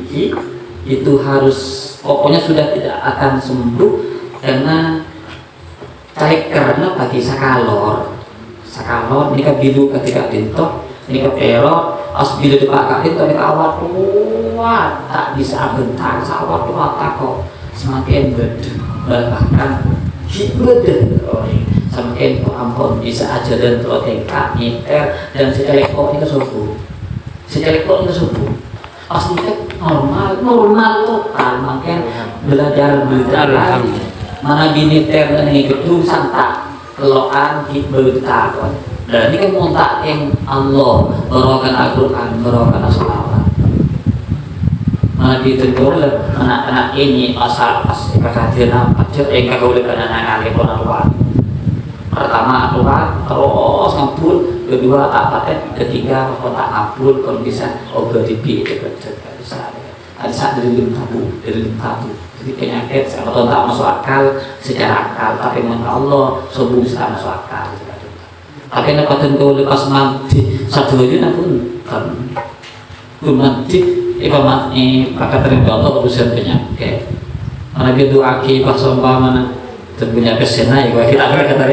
itu harus pokoknya sudah tidak akan sembuh karena karena bagi sakalor ini kan bilu ketika dintok ini kan perot as bila dipakain tapi awat kuat tak bisa bentar awat kuat kok semakin gede bahkan Gibeden sampai ampun bisa aja dan teroteka nyeter dan secelek kok itu subuh pasti kan normal total makanya belajar mana bini ter dan gedung santak keloan gibeta dan ini kan montak yang Allah barokan Al-Quran barokan As-Salawat mana ditentu anak-anak ini asal pas kehadiran aja kau lihat anak-anak Al-Quran pertama Al-Quran terus ngabul kedua tak paten ketiga tak ngabul kalau bisa obat tibi itu bisa ada saat dari lim tabu jadi penyakit atau tak masuk akal secara akal tapi menurut Allah sembuh bisa masuk akal tapi nak paten kau lepas mati satu lagi nak pun mati ibamat pakai terima Allah urusan penyakit mana gitu aki pas mana terpunya kesena ya kita akan kata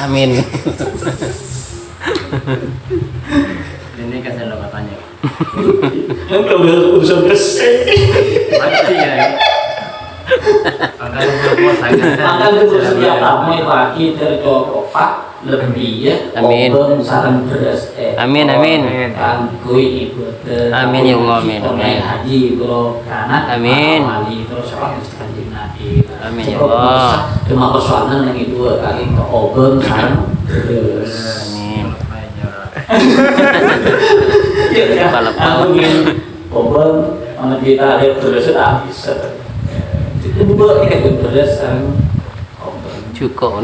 Amin. Ini kan saya katanya. yang kalau urusan kesen Pasti ya. akan bersedia tamu pagi tercokopak lebih ya Amin. sarang beras Amin. kangkui ibu Amin ya Allah, amin. haji bro kanak Amin. wali terus sholat kanjeng Nabi Amin ya Allah. cuma persoalan yang dua kali ke obeng sarang beras Amin. aku ingin obeng mana kita lihat beras sudah bisa itu dua ini kan beras sarang Cukup.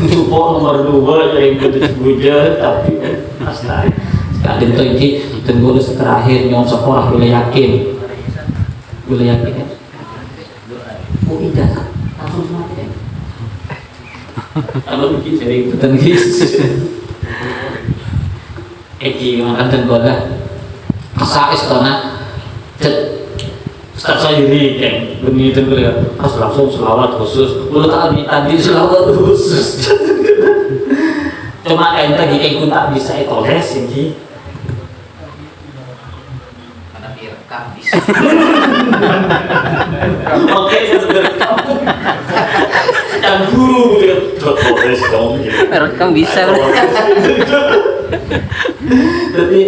Cukup nomor 2 yang ketujuh tapi astaga sekali itu ini tunggu terakhir nyong sekolah boleh yakin kan oh ijazah langsung mati kalau begitu jadi ikutan Eki makan tenggolah kesakit setengah Ustaz saya diri kan begitu pas langsung selawat khusus lu tadi selawat khusus cuma ente ikut tak bisa toles ini Karena direkam bisa. oke yang guru gitu toles dong Rekam bisa. jadi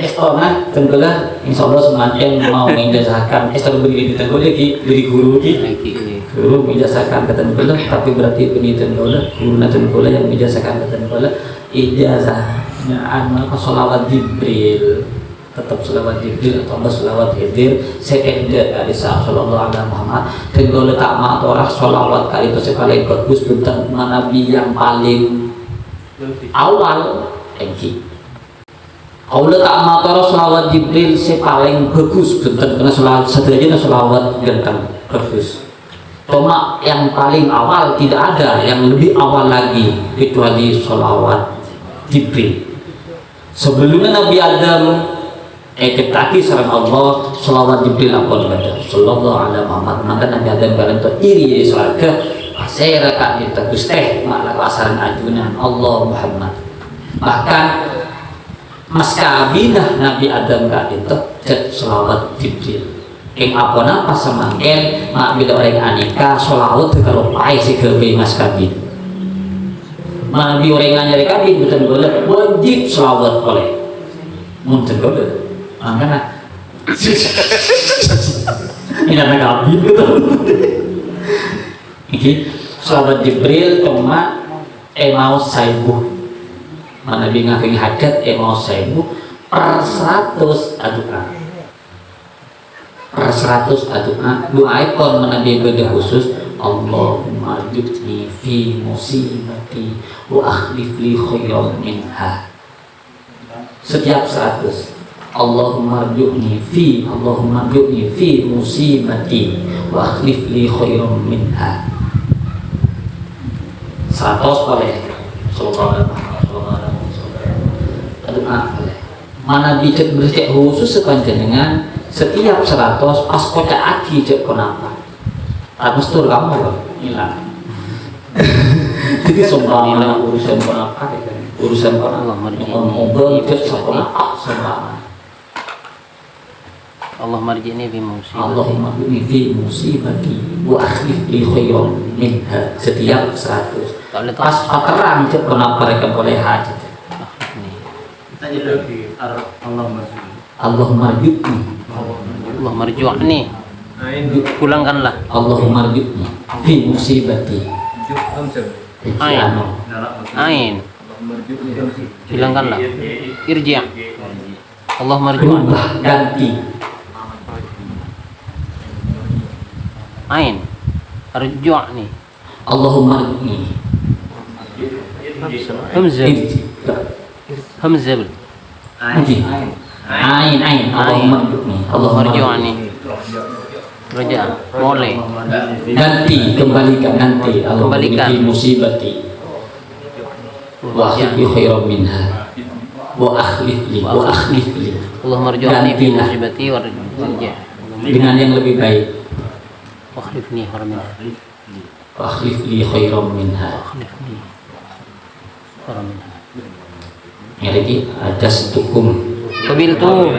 estona tenggelam insya Allah semakin mau menjazahkan estona berdiri di tenggelam lagi dari guru guru menjazahkan ke tenggelam tapi berarti ini tenggelam guru tenggelam yang menjazahkan ke tenggelam ijazahnya anak sholawat Jibril tetap sholawat Jibril atau sholawat Hidir sekenda dari sallallahu alaihi Muhammad tenggelam tak matorak sholawat kali itu paling bagus tentang Nabi yang paling awal Eki. Allah tak matur selawat Jibril se paling bagus benten kena selawat sederhana selawat ganteng bagus. Cuma yang paling awal tidak ada yang lebih awal lagi kecuali selawat Jibril. Sebelumnya Nabi Adam ketaki sareng Allah selawat Jibril apa ada sallallahu alaihi Muhammad maka Nabi Adam bareng to iri surga saya rakaat itu Gusti malah asaran ajunan Allah Muhammad bahkan mas kabinah Nabi Adam gak itu cet selawat Jibril yang apa pas semangken mak bila orang anika selawat kalau pai si kerbi mas kabin Nabi orang nyari kabin bukan boleh wajib selawat boleh mungkin boleh makanya ini anak kabin betul ini selawat Jibril cuma mau saibuh mana dia ngapain hadat mau saibuh per 100 adukan per 100 adukan doa ikon mana dia beda khusus Allahumma judni fi musibati wa akhlif li khairan minha setiap 100 Allahumma judni fi musibati wa akhlif li khairan minha 100 oleh sallallahu mana bijak bersih khusus sepanjang setiap 100 pas kocak aki cek kenapa harus tur kamu loh hilang jadi sembahana urusan kenapa urusan kenapa mobil cek kenapa sembahana Allah marji'ni fi musibati. Allahumma bini fi musibati wa akhlif li khairan minha. Setiap 100. Tak boleh Pas terang cek kenapa mereka boleh haji. Tadi lagi Allah masuk. Allahumma rjukni. Allah marju'ni. Pulangkanlah. Allahumma rjukni fi musibati. Ain. Ain. Hilangkanlah. Irji'. Allah marju'ni. Rubah ganti. Ain. Arju'ni. Allahumma rjukni. Hamzah. Hamzah. Ain. Allahumma rjukni. Allah marju'ni. Raja. Boleh. Ganti, kembalikan nanti. Allahumma Kembalikan. fi musibati. Wa akhlif li khairan minha. Wa akhlif li. Allah marju'ni fi Gantilah. musibati wa raja'. Dengan yang lebih baik. Wakhlifni khairan minha. Wa akhlif li khairan minha. Wakhlifni khairan minha. Yang lagi ajastukum. Qabiltu.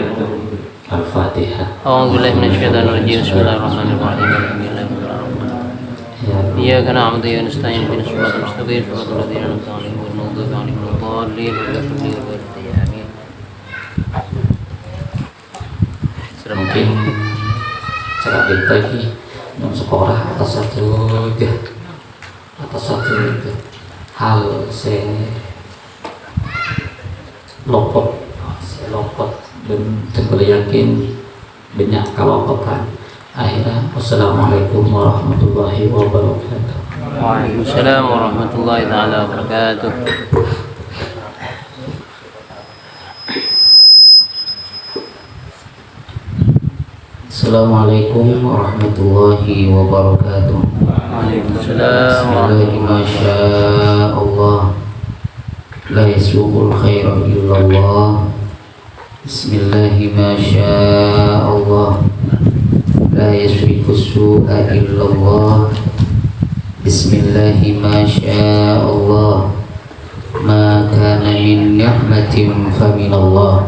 Al-Fatihah. A'udzu billahi minasyaitonir rajim. Bismillahirrahmanirrahim. Iyyaka na'budu wa iyyaka nasta'in. Ihdinas siratal mustaqim. Siratal ladzina an'amta 'alaihim ghairil maghdubi 'alaihim waladdallin. Amin. Mungkin cara kita ini yang sekolah atas satu hal saya lopot dan boleh yakin banyak kalopotan. Akhirnya wassalamualaikum warahmatullahi wabarakatuh. Waalaikumsalam warahmatullahi taala wabarakatuh. Assalamualaikum warahmatullahi wabarakatuh. Waalaikumsalam. Bismillahi masyaallah. La yasuqul khaira illallah. Bismillahi masyaallah. La yasrikus su'a illallah. Bismillahi masyaallah. Ma kana min ni'matin faminallah.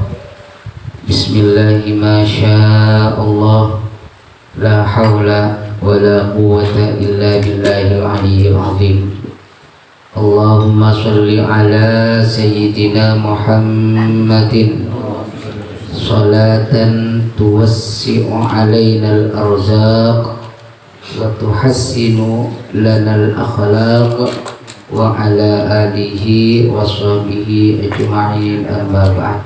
Bismillahi masyaallah. La hawla wa la quwwata illa billahil aliyyil azim. Allahumma shalli ala sayyidina Muhammadin salatan tuwassi'u alaina al-arzaq wa tuhassinu lana al-akhlaq wa ala alihi wa sahbihi ajma'in, amma ba'd.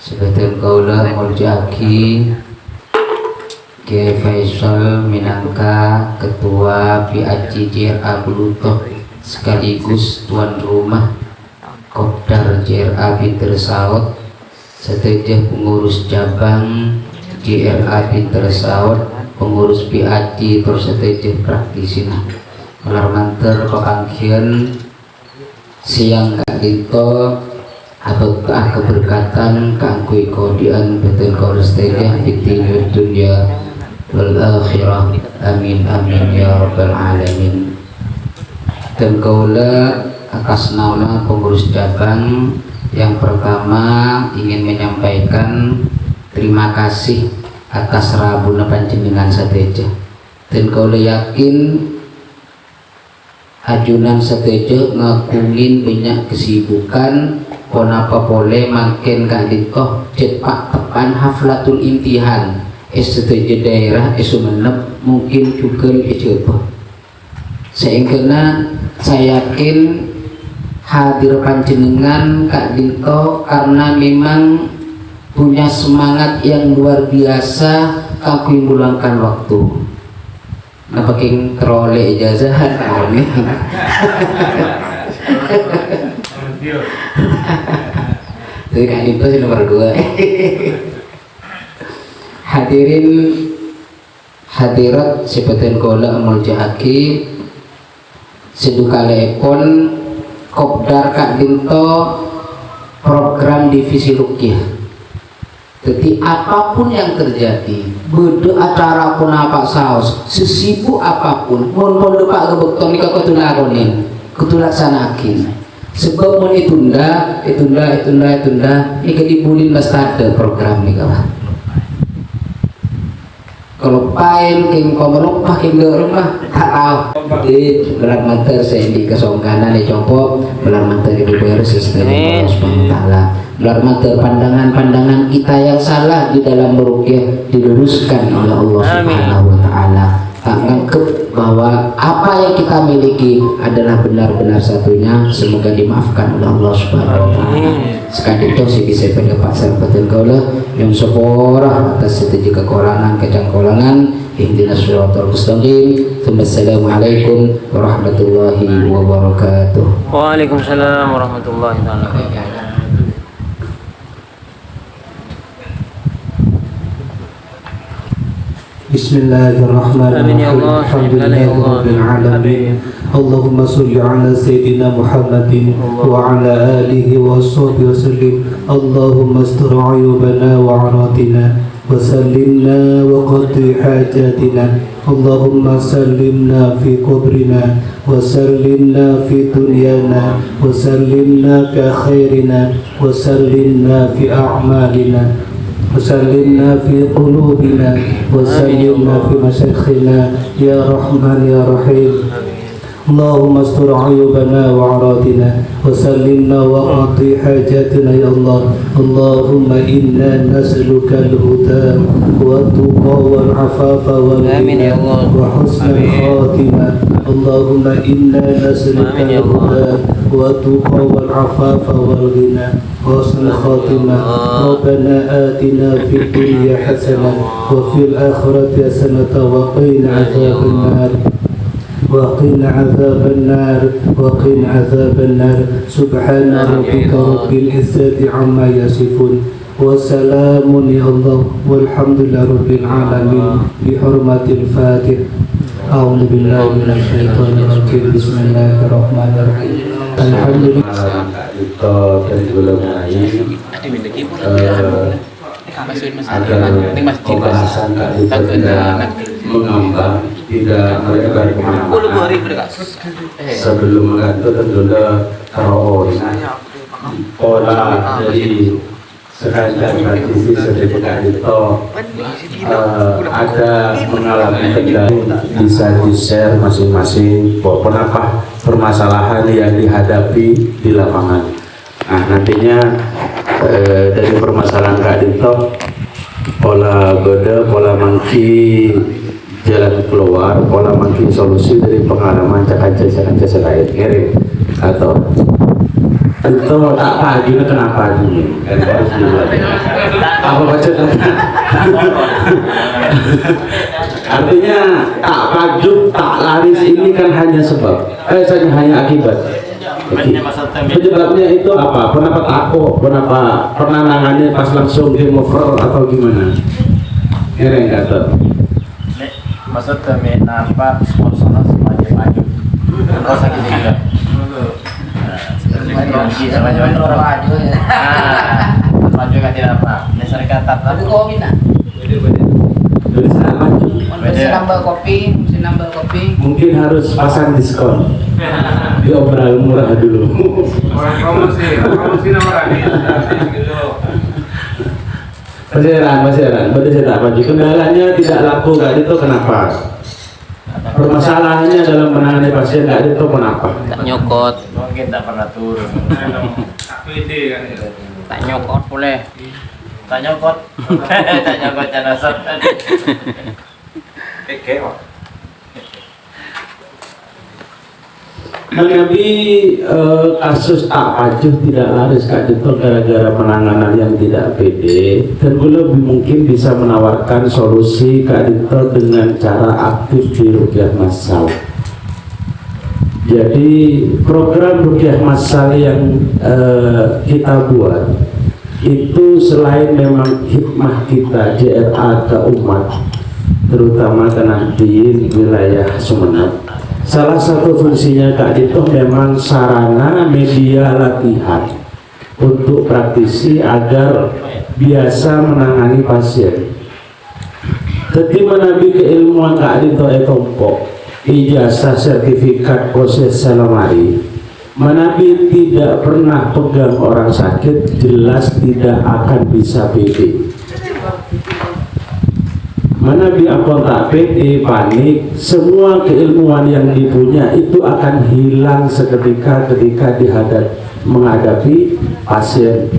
Sebagai kaula Muljaki Kiai Faisal minangka Ketua PAJ Blutoh sekaligus tuan rumah Kopdar JRA Pinter Saud, setelah pengurus cabang JRA Pinter Saud, pengurus PAJ terus setelah praktisi melarmanter pepangkian siang Kak Dito abekah keberkatan kangkui kodian beten kolestenya fitni dunia wal akhirah, amin amin ya rabbal alamin. Dan kaula atas nama pengurus cabang yang pertama ingin menyampaikan terima kasih atas rabuna panjenengan sateja, dan kaula yakin ajunan sateja ngakungin banyak kesibukan konapa boleh makin kaditoh cepat tepan haflatul imtihan seteja daerah Sumenep mungkin juga coba sehingga saya yakin hadir panjenengan Kak Dito karena memang punya semangat yang luar biasa kanggo ngulangkan waktu. Nah pakai trole ijazahan jadi Kak Dito sih nomor 2. Hadirin hadirat sebatin kola Muljaki sedukalepon Kopdar Kak Dito program divisi rukyah. Jadi apapun yang terjadi, bodoh acara pun apa saus, sesibuk apapun, mohon Pak Gebekton ini ketulakonin, ketulaksanakin. Sebab mau ditunda, ini dibulin mas ada program ini kawan. kalau pain king komerok pakai rumah tak tahu. Jadi belar manter saya di kesongkanan di copo belar manter ibu beres Allah subhanahu wa ta'ala. Belar manter pandangan-pandangan kita yang salah di dalam meruqyah diluruskan oleh Allah subhanahu wa ta'ala. Anggap bahwa apa yang kita miliki adalah benar-benar satunya, semoga dimaafkan oleh Allah subhanahu wa ta'ala. Sekali itu sih bisa pada pasar betul kaulah yang seporah atas setiap kekurangan kecangkolangan. Ihdinas siratal mustaqim. Assalamualaikum warahmatullahi wabarakatuh. Waalaikumsalam warahmatullahi wabarakatuh. Bismillahirrahmanirrahim. Alhamdulillahirabbil alamin. Allahumma shalli ala sayyidina Muhammadin wa ala alihi wa sahbihi wasallim. Allahumma astur ayubana wa aratina wa sallimna wa qaddi hajatina. Allahumma sallimna fi qabrina wa sallimna fi dunyana wa sallimna fi khairina wa sallimna fi a'malina. وسلمنا في قلوبنا وسلمنا في مشايخنا يا رحمن يا رحيم. اللهم استر عيوبنا وعراتنا وسلمنا وقضي حاجاتنا يا الله. اللهم إنا نسألك الهدى والتقى والعفاف والغنى وحسن الخاتمة. اللهم إنا نسألك الهدى والتقى والعفاف والغنى وحسن الخاتمة. ربنا آتنا في الدنيا حسنة وفي الآخرة حسنة وقنا عذاب النار وقنا عذاب النار وقنا عذاب النار. سبحان ربك رب العزة عما يصفون وسلام يا الله والحمد لله رب العالمين بحرمة الفاتح. أعوذ بالله من الشيطان الرجيم. بسم الله الرحمن الرحيم. الحمد لله. agar pembahasan itu tidak mengambang, tidak melebar kemana-mana. Sebelum mengatur tentunya teroris pola dari sekalian praktisi sertifikat itu ada mengalami kendala, bisa di-share masing-masing apa permasalahan yang dihadapi di lapangan. Nah, nantinya dari permasalahan Kak Dito, pola gode, pola mangki jalan keluar, pola mangki solusi dari pengalaman cakaca lain ngirim atau itu tak pagi kenapa ini kan harus apa baca artinya tak pajuk tak laris ini kan hanya sebab hanya akibat. Penyebabnya itu apa? Pendapat aku, kenapa penanganannya pas langsung game over atau gimana? Keren kata. Maksud kami nampak sponsor semakin maju. Kau sakit juga. Semakin maju. Maju kan tidak apa. Dasar kata tapi kau minta. Jadi sangat maju. Mesti nambah kopi. Mungkin harus pasang diskon. Diobral murah dulu. Promosi nomor ini. Masih tak maju. Kendalanya tidak laku Kak Dito kenapa? Permasalahannya dalam menangani pasien Kak Dito kenapa? Tak nyokot. Mungkin tak pernah turun. Tak nyokot boleh. Tak nyokot. Tak nyokot janasat. Mengenai kasus tak pajuh tidak laris Kak Dito gara-gara penanganan yang tidak pede, dan lebih mungkin bisa menawarkan solusi Kak Dito dengan cara aktif di ruqyah massal. Jadi program ruqyah massal yang kita buat itu selain memang hikmah kita JRA ke umat, terutama ke Nahdien wilayah Sumeneb, salah satu fungsinya Kak Dito memang sarana media latihan untuk praktisi agar biasa menangani pasien. Ketika menabi keilmuan Kak Dito etompo ijazah sertifikat proses salamari, menabi tidak pernah pegang orang sakit, jelas tidak akan bisa PD. Mana biarpun tak pede, panik, semua keilmuan yang dipunya itu akan hilang seketika ketika menghadapi pasien.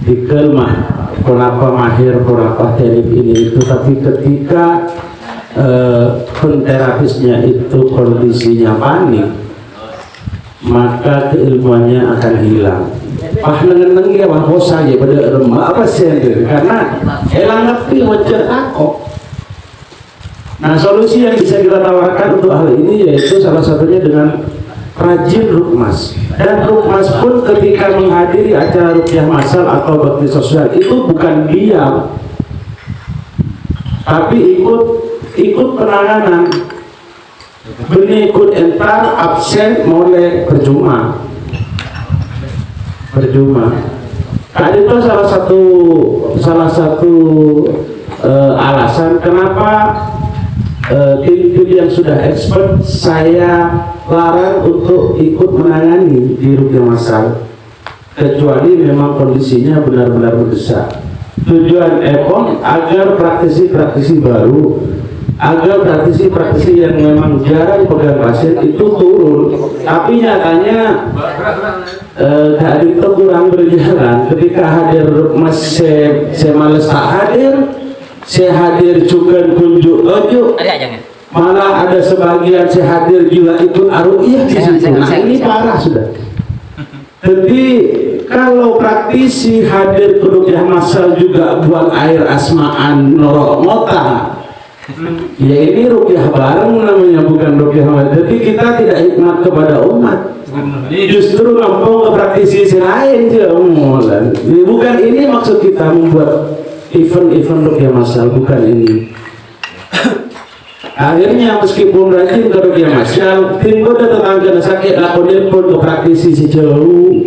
Dikel mah kenapa mahir, kenapa teknik ini itu, tapi ketika penterapisnya itu kondisinya panik, maka keilmuannya akan hilang. Nengen ya hosa ya pada remah apa sih karena elang ngerti wajar takut. Nah, solusi yang bisa kita tawarkan untuk hal ini yaitu salah satunya dengan rajin rukmas. Dan rukmas pun ketika menghadiri acara rukyah masal atau bakti sosial itu bukan diam, tapi ikut penanganan. Benih ikut entar absen mulai percuma. Tadi itu salah satu alasan kenapa tim yang sudah expert saya larang untuk ikut menangani di rukyah masal, kecuali memang kondisinya benar-benar mendesak. Tujuan EPON agar praktisi-praktisi baru, agar praktisi-praktisi yang memang jarang pegang pasien itu turun, tapi nyatanya hari itu kurang berjalan. Ketika hadir mas saya males tak hadir, saya hadir juga kunjuk ojo, malah ada sebagian saya hadir juga ikut aruiyah di situ. Nah ini parah sudah. Jadi kalau praktisi hadir ke rukyah masal juga buang air asmaan norok mota, ya ini rukyah bareng namanya, bukan rukyah masal. Jadi kita tidak hikmat kepada umat, justru ngomong ke praktisi lain aja. Bukan ini maksud kita membuat event-event rukyah masal, bukan ini. Akhirnya meskipun rajin ke rukyah masal, timbul tetangga sakit lakonin pun ke praktisi sejauh.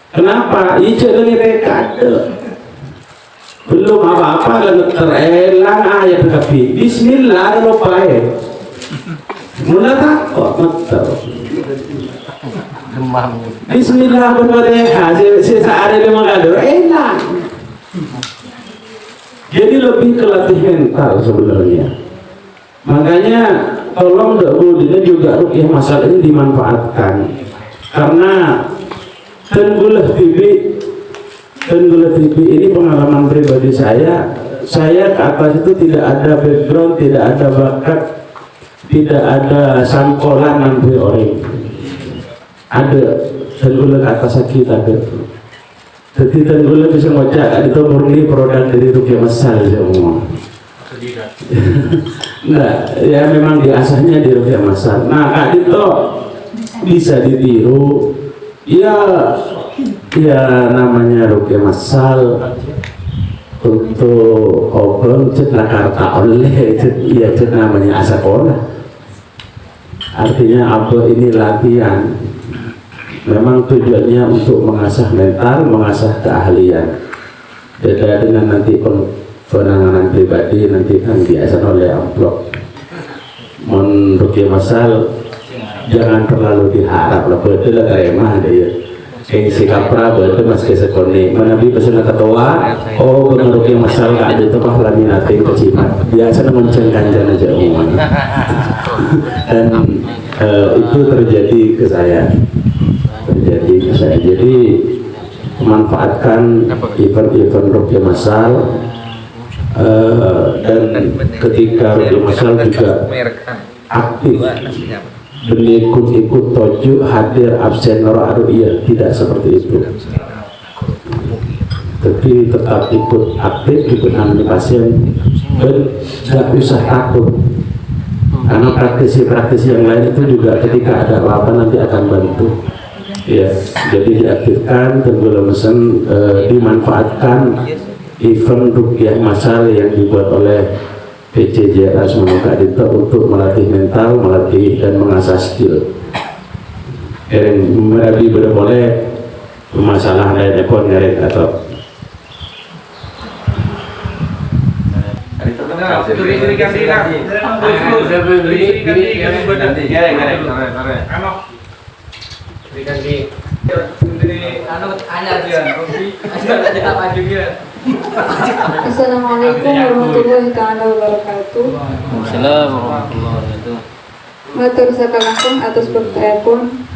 Kenapa? Ijo lagi rekade. Belum apa-apa lagi terelang ayat tapi bismillah lupa ya. Mula takut betul. Bismillah berbareha saya ada lima kali enak. Jadi lebih ke latih mental sebenarnya. Makanya tolong ini juga rukyah masal ini dimanfaatkan, karena Tenggulah TV ini pengalaman pribadi saya ke atas itu tidak ada background, tidak ada bakat, tidak ada sangkolan nanti orang. Ada Tenggulah ke atas kita ada. Jadi Tenggulah bisa ngocak itu murni produk dari rukyah masal semua. Nah, ya memang diasahnya di rukyah masal. Nah, Kak Dito bisa ditiru. Ya namanya rukyah masal untuk obeng cet Jakarta oleh ya cet namanya asakola. Artinya apa ini latihan. Memang tujuannya untuk mengasah mental, mengasah keahlian. Beda dengan nanti penanganan pribadi nanti kan biasa oleh amplop. Rukyah masal jangan terlalu diharap lah, betul lah terima dia. Kayak si kapra betul mas kesekoni. Menabi pesan ketua, oh benar rukyah masal nggak ada itu mah laminating kecimat. Biasa mencengkan aja umum. Dan itu terjadi ke saya. Jadi memanfaatkan event-event rukyah masal. Dan ketika rukyah masal juga aktif, ikut toju hadir absen aruiyah, tidak seperti itu, tapi tetap ikut aktif, ikut nangani pasien dan tidak usah takut, karena praktisi-praktisi yang lain itu juga ketika ada apa-apa nanti akan bantu ya. Jadi diaktifkan, Tenggulah mesen dimanfaatkan event rukyah masal yang dibuat oleh PCJR Semoga Dito untuk melatih mental, melatih dan mengasah skill. Merabi boleh masalah lainnya pun nyari atau Assalamualaikum warahmatullahi taala wabarakatuh. Assalamualaikum warahmatullahi wabarakatuh. Matur sakalangkung atus bertelepon.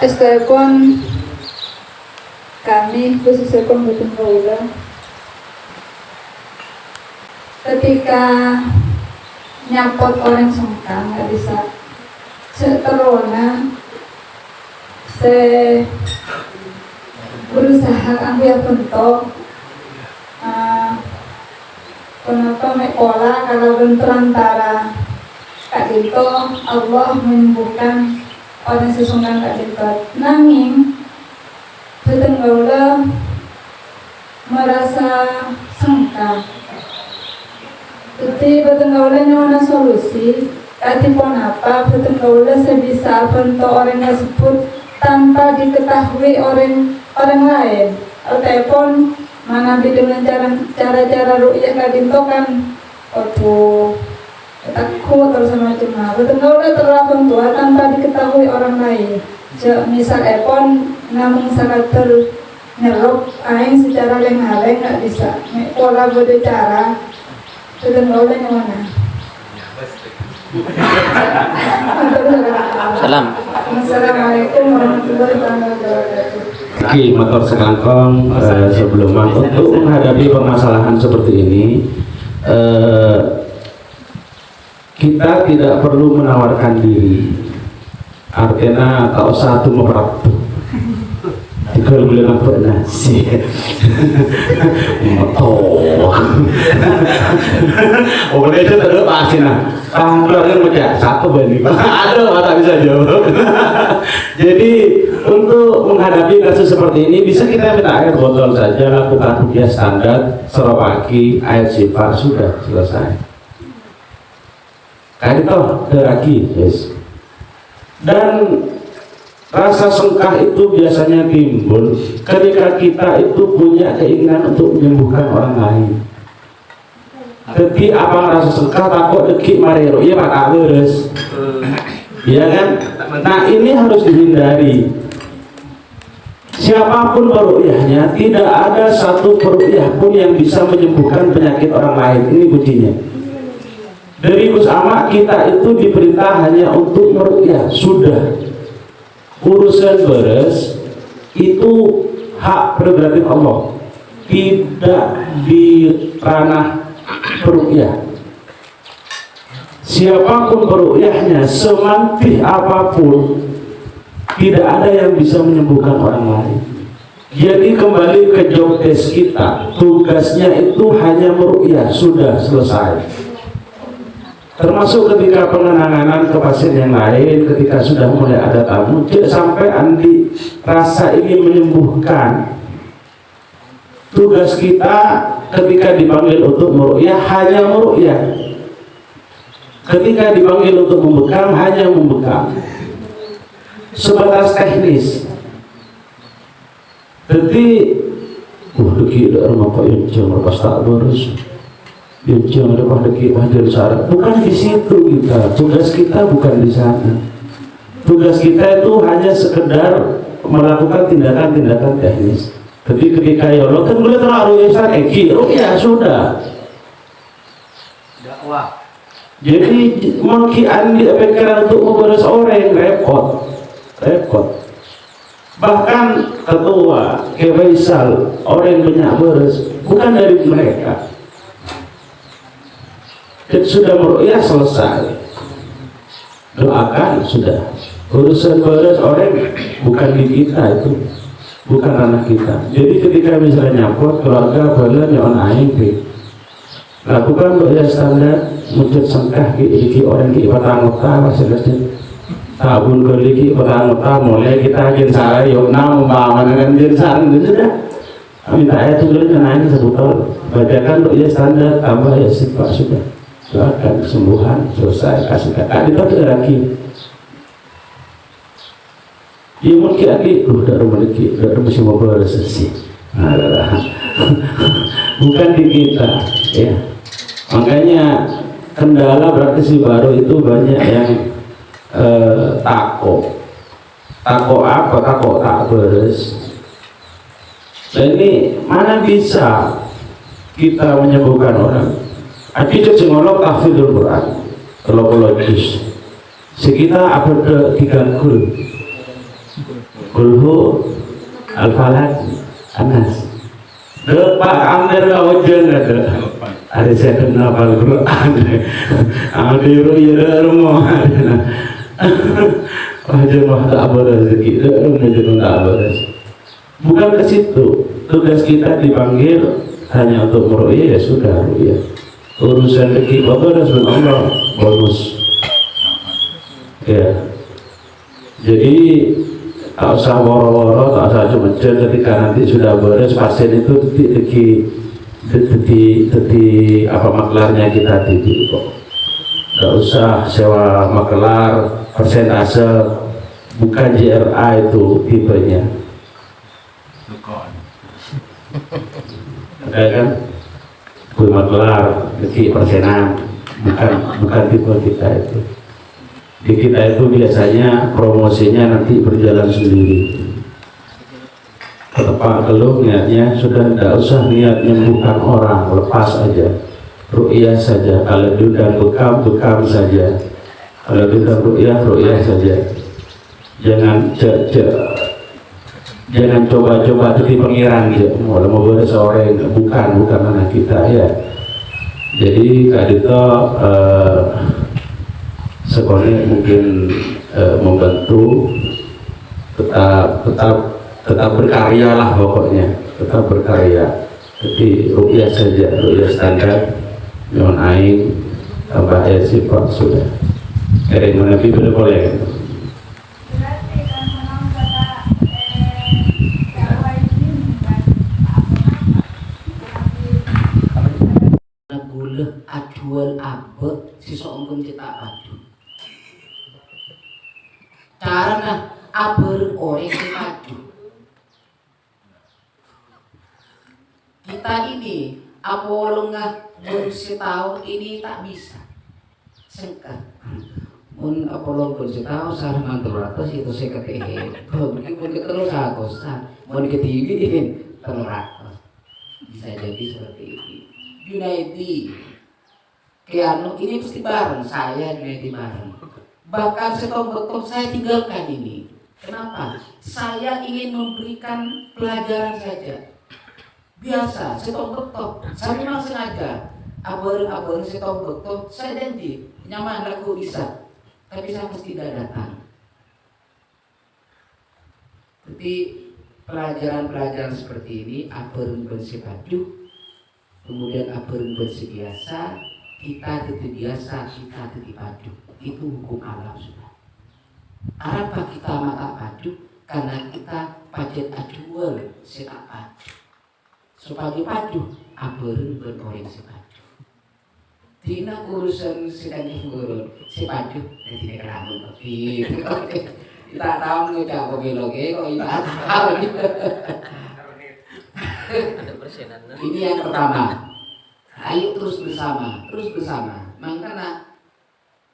Telepon kami khususipun boten kawula. Ketika nyapot orang songkang nggak bisa seterona berusaha ambil bentuk kenapa mekola kalau bentuk antara Kak Dito Allah menyembuhkan orang sesungguhnya Kak Dito nanging betul gaula merasa sengkang jadi betul gaula nyawana solusi katipun apa betul gaula sebisa bentuk orang tersebut tanpa diketahui orang lain telepon mana dengan cara ru'yah kadinto kan takut terus macam betul udah terlalu tua tanpa diketahui orang lain misal epon namun sekadar nyerok aing secara leng-leng nggak bisa pola berbicara betul udah nyawana. Salam. Assalamualaikum warahmatullahi wabarakatuh. Oke, motor sekangkong sebelum untuk menghadapi permasalahan seperti ini kita tidak perlu menawarkan diri, artinya tak usah tuh meratu jika boleh nampak nasi motor boleh itu terus pasti nah keluarga macam satu banding aduh tak bisa jawab. Jadi untuk menghadapi kasus seperti ini bisa kita minta air botol saja, lakukan ruqyah standar, seropaki, air sifar, sudah selesai. Kayak itu deraki, yes. Dan rasa sengkah itu biasanya timbul ketika kita itu punya keinginan untuk menyembuhkan orang lain. Jadi apa rasa sengkah takut dekik marero, iya pak beres, iya kan? Nah ini harus dihindari. Siapapun peruqyahnya, tidak ada satu peruqyah pun yang bisa menyembuhkan penyakit orang lain. Ini kuncinya. Dari Gus Amak kita itu diperintah hanya untuk meruqyah, sudah. Urusan beres itu hak prerogatif Allah, tidak di ranah peruqyah. Siapapun peruqyahnya, semantih apapun, tidak ada yang bisa menyembuhkan orang lain. Jadi kembali ke job desk kita, tugasnya itu hanya meruqyah, sudah selesai. Termasuk ketika pengenangan ke pasien yang lain, ketika sudah mulai ada tamu, sampai Andi rasa ingin menyembuhkan. Tugas kita ketika dipanggil untuk meruqyah hanya meruqyah. Ketika dipanggil untuk membekam hanya membekam. Sebatas teknis. Jadi deki rumah kok yang jangan lepas tak beres, yang jangan lepas deki hadir syarat. Bukan di situ kita. Tugas kita bukan di sana. Tugas kita itu hanya sekedar melakukan tindakan-tindakan teknis. Jadi ketika ya Allah kan boleh terlalu ya sudah. Dakwah. Jadi mungkin di pikiran untuk memberes orang repot. Bahkan ketua Kebaisal orang banyak beres bukan dari mereka. Sudah meruqyah selesai, doakan sudah. Urusan beres orang bukan di kita, itu bukan ranah kita. Jadi ketika misalnya nyapot keluarga bala nyaon aing lakukan ruqyah standar, muncul sengkah iki orang ki patang utama selesai. Tabun keliki petang-petang mulai kita agen salah yuk membawakan dengan jensan itu sudah minta ayat tulis nanya sebutan bacakan ruqyah standar tambah ya sifat sudah doakan kesembuhan selesai kasih kata itu tidak lagi ya mungkin lagi udah memiliki udah mesti mau selesai bukan di kita ya makanya kendala berarti si baru itu banyak yang takut takok apa, takok tak beres. Nah ini mana bisa kita menyembuhkan orang? Aki cengolok tahfidzul Quran, kalau juz. Sekitar apa tiga kulhu al-falaq anas. Pak Amir kawajan ada saya kenal Al-Quran. Amir ya rumah. Wajar mah tak beres rezeki, tak beres. Bukan ke situ. Tugas kita dipanggil hanya untuk meru'yah, ya sudah ru'yah. Urusan rezeki bapak dan Allah bagus. Ya. Jadi tak usah woro-woro, tak usah cuma-cuma. Ketika nanti sudah beres pasien itu apa maklarnya kita titik kok. Tak usah sewa maklar persentase, bukan JRA itu tipenya. Ada kan? Gue maklar, kecil persenan, bukan tipe kita itu. Di kita itu biasanya promosinya nanti berjalan sendiri. Tepat keluh niatnya sudah tidak usah niat menyembuhkan orang, lepas aja, ru'yah saja. Kalau diundang bekam saja. Kalau diundang ru'yah saja. Jangan coba-coba jadi pengiran gitu. Mau beres orang bukan anak kita ya. Jadi Kak Dito sekolahnya mungkin membantu tetap berkarya lah pokoknya, tetap berkarya. Jadi ru'yah saja, ru'yah standar, non aing tambah ayat sifat sudah. Dari mana Bibel boleh? Aduan apa si sombong cetak padu. Karena aber orang si padu. Kita ini apa lengah bersetahu ini tak bisa. Sengkat. Mun apa lengah bersetahu sarang antaratus itu saya ketehe. Mungkin terus akosan. Mun ketinggi terus. Bisa jadi seperti ini. Junaidi Kiano ini pasti bareng saya Junaidi bareng. Bahkan setahun saya tinggalkan ini. Kenapa? Saya ingin memberikan pelajaran saja. Biasa setahun betul. Saya memang sengaja. Abang setahun betul. Saya janji nyaman aku bisa. Tapi saya pasti tidak datang. Jadi pelajaran-pelajaran seperti ini abang bersifatu. Kemudian apeun bersebiasa, kita tetap biasa, kita tetap padu. Itu hukum alam sudah. Apa kita mata padu? Karena kita pajet adual setak padu. Supaya padu, apeun beroreng sepadu. Tina urusan sedang diurun, sepadu dan tidak keramun. Kita tahu nggak pemiloge kok kita tahu. Ini yang pertama. Ayo terus bersama. Makanya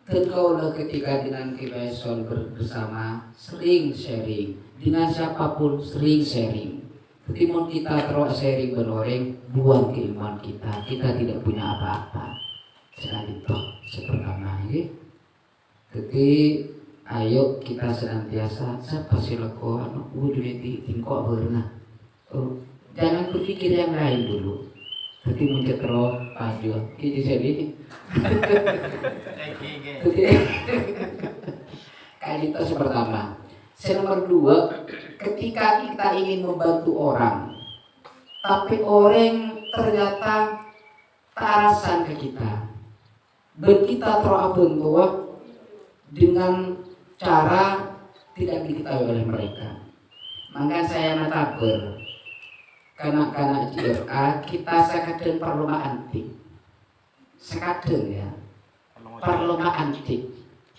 terkaulah ketika dengan kebebasan bersama, sering sharing dengan siapapun, sering sharing. Ketika kita terus sharing benoreng, buang keilmuan kita tidak punya apa-apa. Sekali toh sepertama ini. Jadi ayo kita senantiasa siapa sih lakukan wujudnya tingkok berenang. Jangan berpikir yang lain dulu. Tapi muncul terus padu. Jadi jadi. Kali itu pertama. Nomor dua, ketika kita ingin membantu orang, tapi orang ternyata tarasan ke kita, dan kita terabuntua dengan cara tidak diketahui oleh mereka. Maka saya nataber. Karena JRA kita sekaden perlu antik, sekaden ya, perlu antik,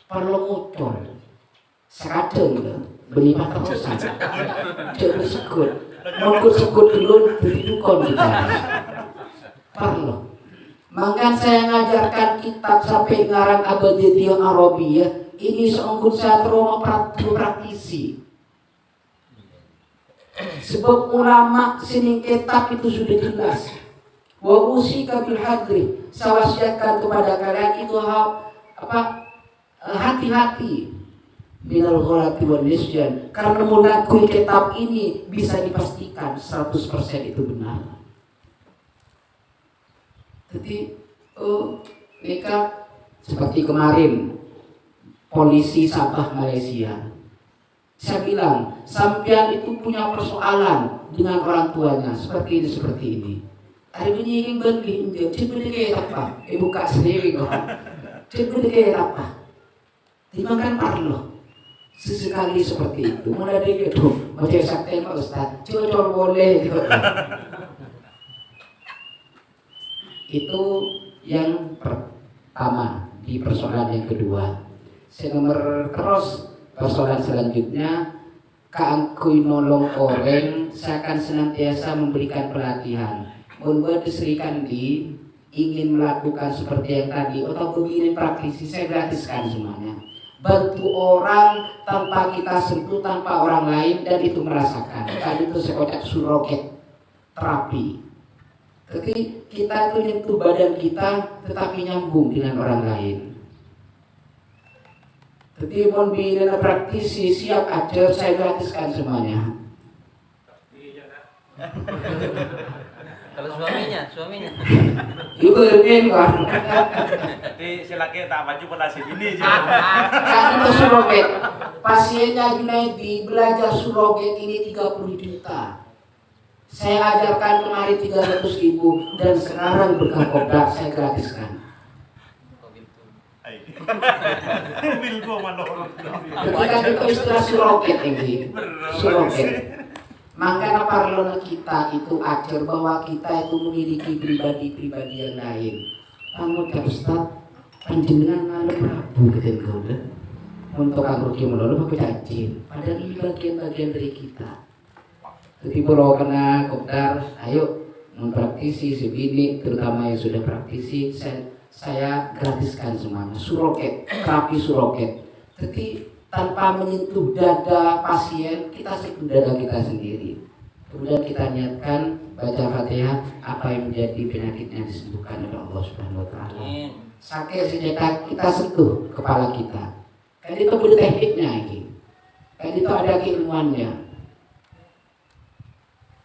perlu muncul, sekaden ya, beli mata terusan, jadi sekut, mungkin sekut dulu berdukun kita, perlu. Maka saya ngajarkan kitab sampai ngarang Abjadiyah Arabiyah ini seungguh saya terus praktisi. Sebab ulama sining kitab itu sudah jelas. Wa usika bil hadri, saya wasiatkan kepada kalian itu hati-hati minal ghalati wan nisyan, karena mengakui kitab ini bisa dipastikan 100% itu benar. Jadi mereka seperti kemarin polisi Sabah Malaysia, saya bilang sampean itu punya persoalan dengan orang tuanya seperti ini. Hari ini ingin berginjal, coba dikit apa? Buka sendiri kok. Coba dikit apa? Dimakan parlo. Sesekali seperti itu. Mulai dari itu, macam sakti Pak Ustaz, coba boleh. Itu yang pertama. Di persoalan yang kedua, nomor terus persoalan selanjutnya, keangkui nolong orang, saya akan senantiasa memberikan pelatihan. Membuat diserikan ingin melakukan seperti yang tadi atau begini praktisi, saya gratiskan semuanya. Bantu orang tanpa kita sentuh, tanpa orang lain, dan itu merasakan. Tadi itu saya kocak suroket terapi. Jadi kita itu nyentuh badan kita tetapi nyambung dengan orang lain. Jadi mau bina praktisi siap aja, saya gratiskan semuanya. Kalau suaminya Ibu Erwin kan. Jadi silakan tak maju pelasi ini. Kan itu suroget. Pasiennya Junaidi belajar suroget ini 30 juta. Saya ajarkan kemarin 300.000 dan sekarang berkah Kopda saya gratiskan. Ketika itu istilah suroget ini, suroget. Maka parlona kita itu ajar bahwa kita itu memiliki pribadi-pribadi yang lain. Kamu Ustaz, panjenengan ngalah Prabu gitu kan? Untuk aku kiamulolo pakai cacing. Padahal ini bagian-bagian dari kita. Jadi kalau kena Kopdar, ayo mempraktisi sebini, terutama yang sudah praktisi, saya gratiskan semuanya. Suroket, terapi suroket. Jadi tanpa menyentuh dada pasien, kita sentuh dada kita sendiri. Kemudian kita niatkan baca Fatihah, apa yang menjadi penyakitnya disembuhkan oleh Allah Subhanahu Wa Taala. Sakit senjata kita sentuh kepala kita. Kan itu punya tekniknya ini. Kan itu ada keilmuannya.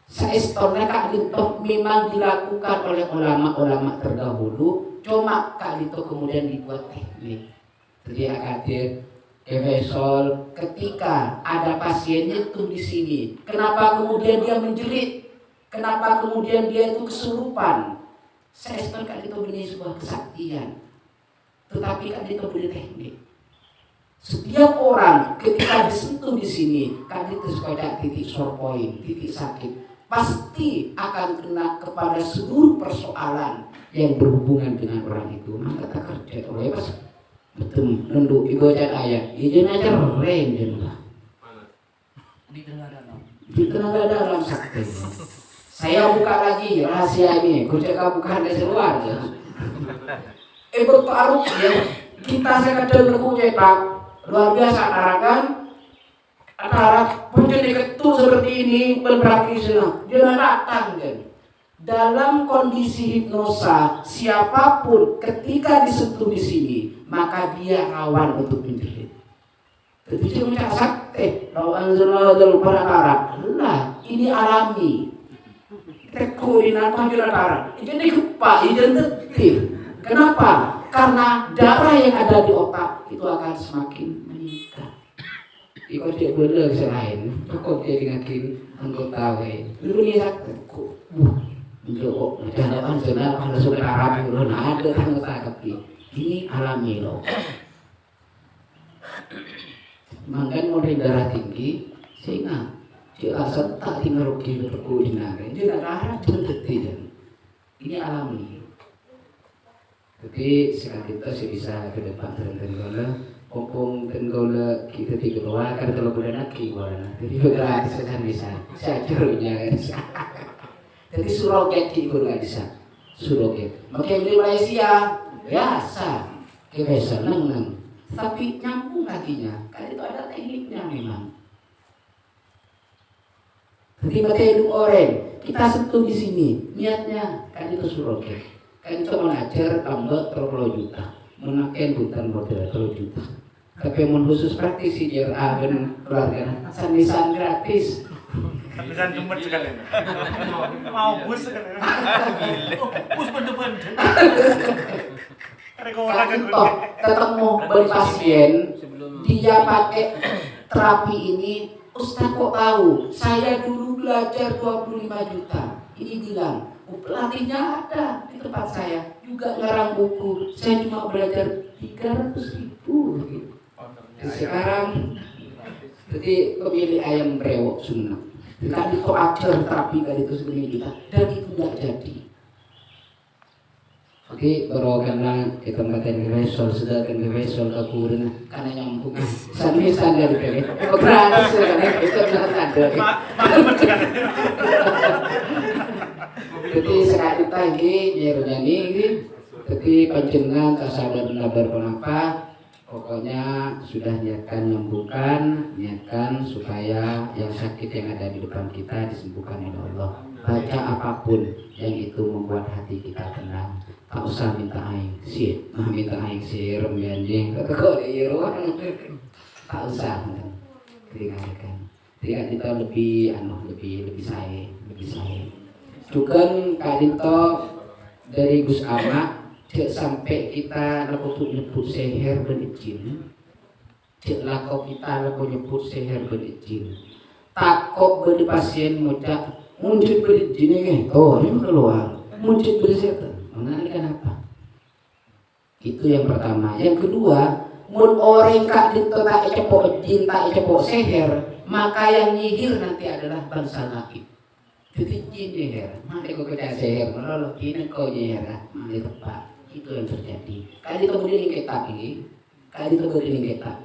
Saestornya Kak Linto memang dilakukan oleh ulama-ulama terdahulu, cuma Kak Linto kemudian dibuat teknik. Jadi akadir Evesol ketika ada pasiennya tuh di sini. Kenapa kemudian dia menjerit? Kenapa kemudian dia itu kesurupan? Saestor Kak Linto ini sebuah kesaktian. Tetapi Kak Linto punya teknik. Setiap orang ketika disentuh di sini, Kak Linto suka titik sore point, titik sakit. Pasti akan kena kepada seluruh persoalan yang berhubungan dengan orang itu. Maka tak kerja oleh pas betul nunduk ibu dan ayah izin aja keren jenuh di tenaga dalam sakti. Saya buka lagi rahasia ini, kurang buka dari luar ya. Bertaruh ya kita sekadar berkucetak luar biasa arangan antara menjadi ketua seperti ini berpraktisi dia datang kan. Dalam kondisi hipnosa siapapun ketika disentuh di sini maka dia rawan untuk menjerit. Jadi dia mencatat sakti rawan zona para nah ini alami. Tekurin apa juara ini kupa ini detil. Kenapa? Karena darah yang ada di otak itu akan semakin meningkat. Ikut dia boleh selain, kok dia dengakin anggota lain. Dulu ni sakit, untuk jangan senar pada sumber Arab itu ada anggota tapi ini alami loh. Makan model darah tinggi sehingga dia serta tinggal rugi berkulinan. Dia darah cenderung ini alami. Tapi sekarang kita bisa ke depan tenggala, kompong tenggala kita dikeluarkan kalau boleh nak gimana? Jadi bergerak sedang bisa, saya curunya. Jadi suroget itu nggak bisa, suroget. Makanya di Malaysia biasa, kita seneng, tapi nyambung kakinya, kan itu ada tekniknya memang. Ketika hidup orang kita sentuh di sini, niatnya kan itu suroke, kan itu mengajar tambah 30 juta, menaken hutan modal 30 juta. Tapi yang khusus praktisi biar agen keluarga, sanisan gratis. Bisa jember sekali. Mau bus sekali. Bus bener-bener. Contoh, ketemu berpasien, dia pakai terapi ini, Ustaz kok tahu? Saya dulu belajar 25 juta. Ini bilang, pelatihnya ada di tempat saya, juga ngarang buku. Saya cuma belajar 300.000. Gitu. Sekarang, jadi pemilih ayam brewok sunnah. Tidak itu ajar terapi kali itu 10 juta, dan itu tidak jadi. Oke, baru karena kita makan kewesol, sudah kan kewesol kakurin, karena nyambung. Sambil sadar kali, gratis karena itu benar ada. Jadi sekali lagi biarnya ini, jadi panjenengan kasabar nabar kenapa? Pokoknya sudah niatkan menyembuhkan, niatkan supaya yang sakit yang ada di depan kita disembuhkan oleh Allah. Baca apapun yang itu membuat hati kita tenang. Tak usah minta aing sih, minta aing sih remyanjing. Kok iya tak usah. Dengarkan. Tidak kita lebih saya. Juga Kadinto dari Gus Ama. Cek sampai kita laku nyebut seher berizin, cek laku kita laku nyebut seher berizin. Takut beri pasien muncak muncul berizin ini, oh ini keluar muncul berizin. Mengenai kenapa? Itu yang pertama. Yang kedua, mun orang kak dito tak cepok jin tak cepok seher, maka yang nyihir nanti adalah bangsa laki. Jadi jin seher, mana kau kerja seher, malah kini kau nyihir, mana tepat. Itu yang terjadi. Kali itu berdiri ketak ini, kali itu berdiri ketak.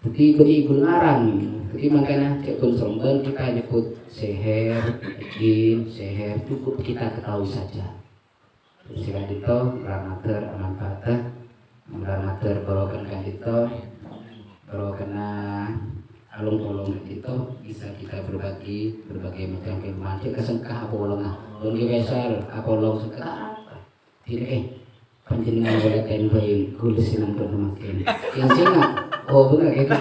Jadi beri ibu larang. Jadi makanya cekul sombong kita nyebut seher, jin, seher cukup kita ketahui saja. Sila itu ramater aman patah, ramater barokan kan itu, barokana alung-alung itu bisa kita berbagi berbagai macam firman. Cek kesengkah apa ulangah, ulung besar apa ulung sengkah. Tidak panjenengan boleh kain bayi kulis silang makin yang singa oh benar kayak gitu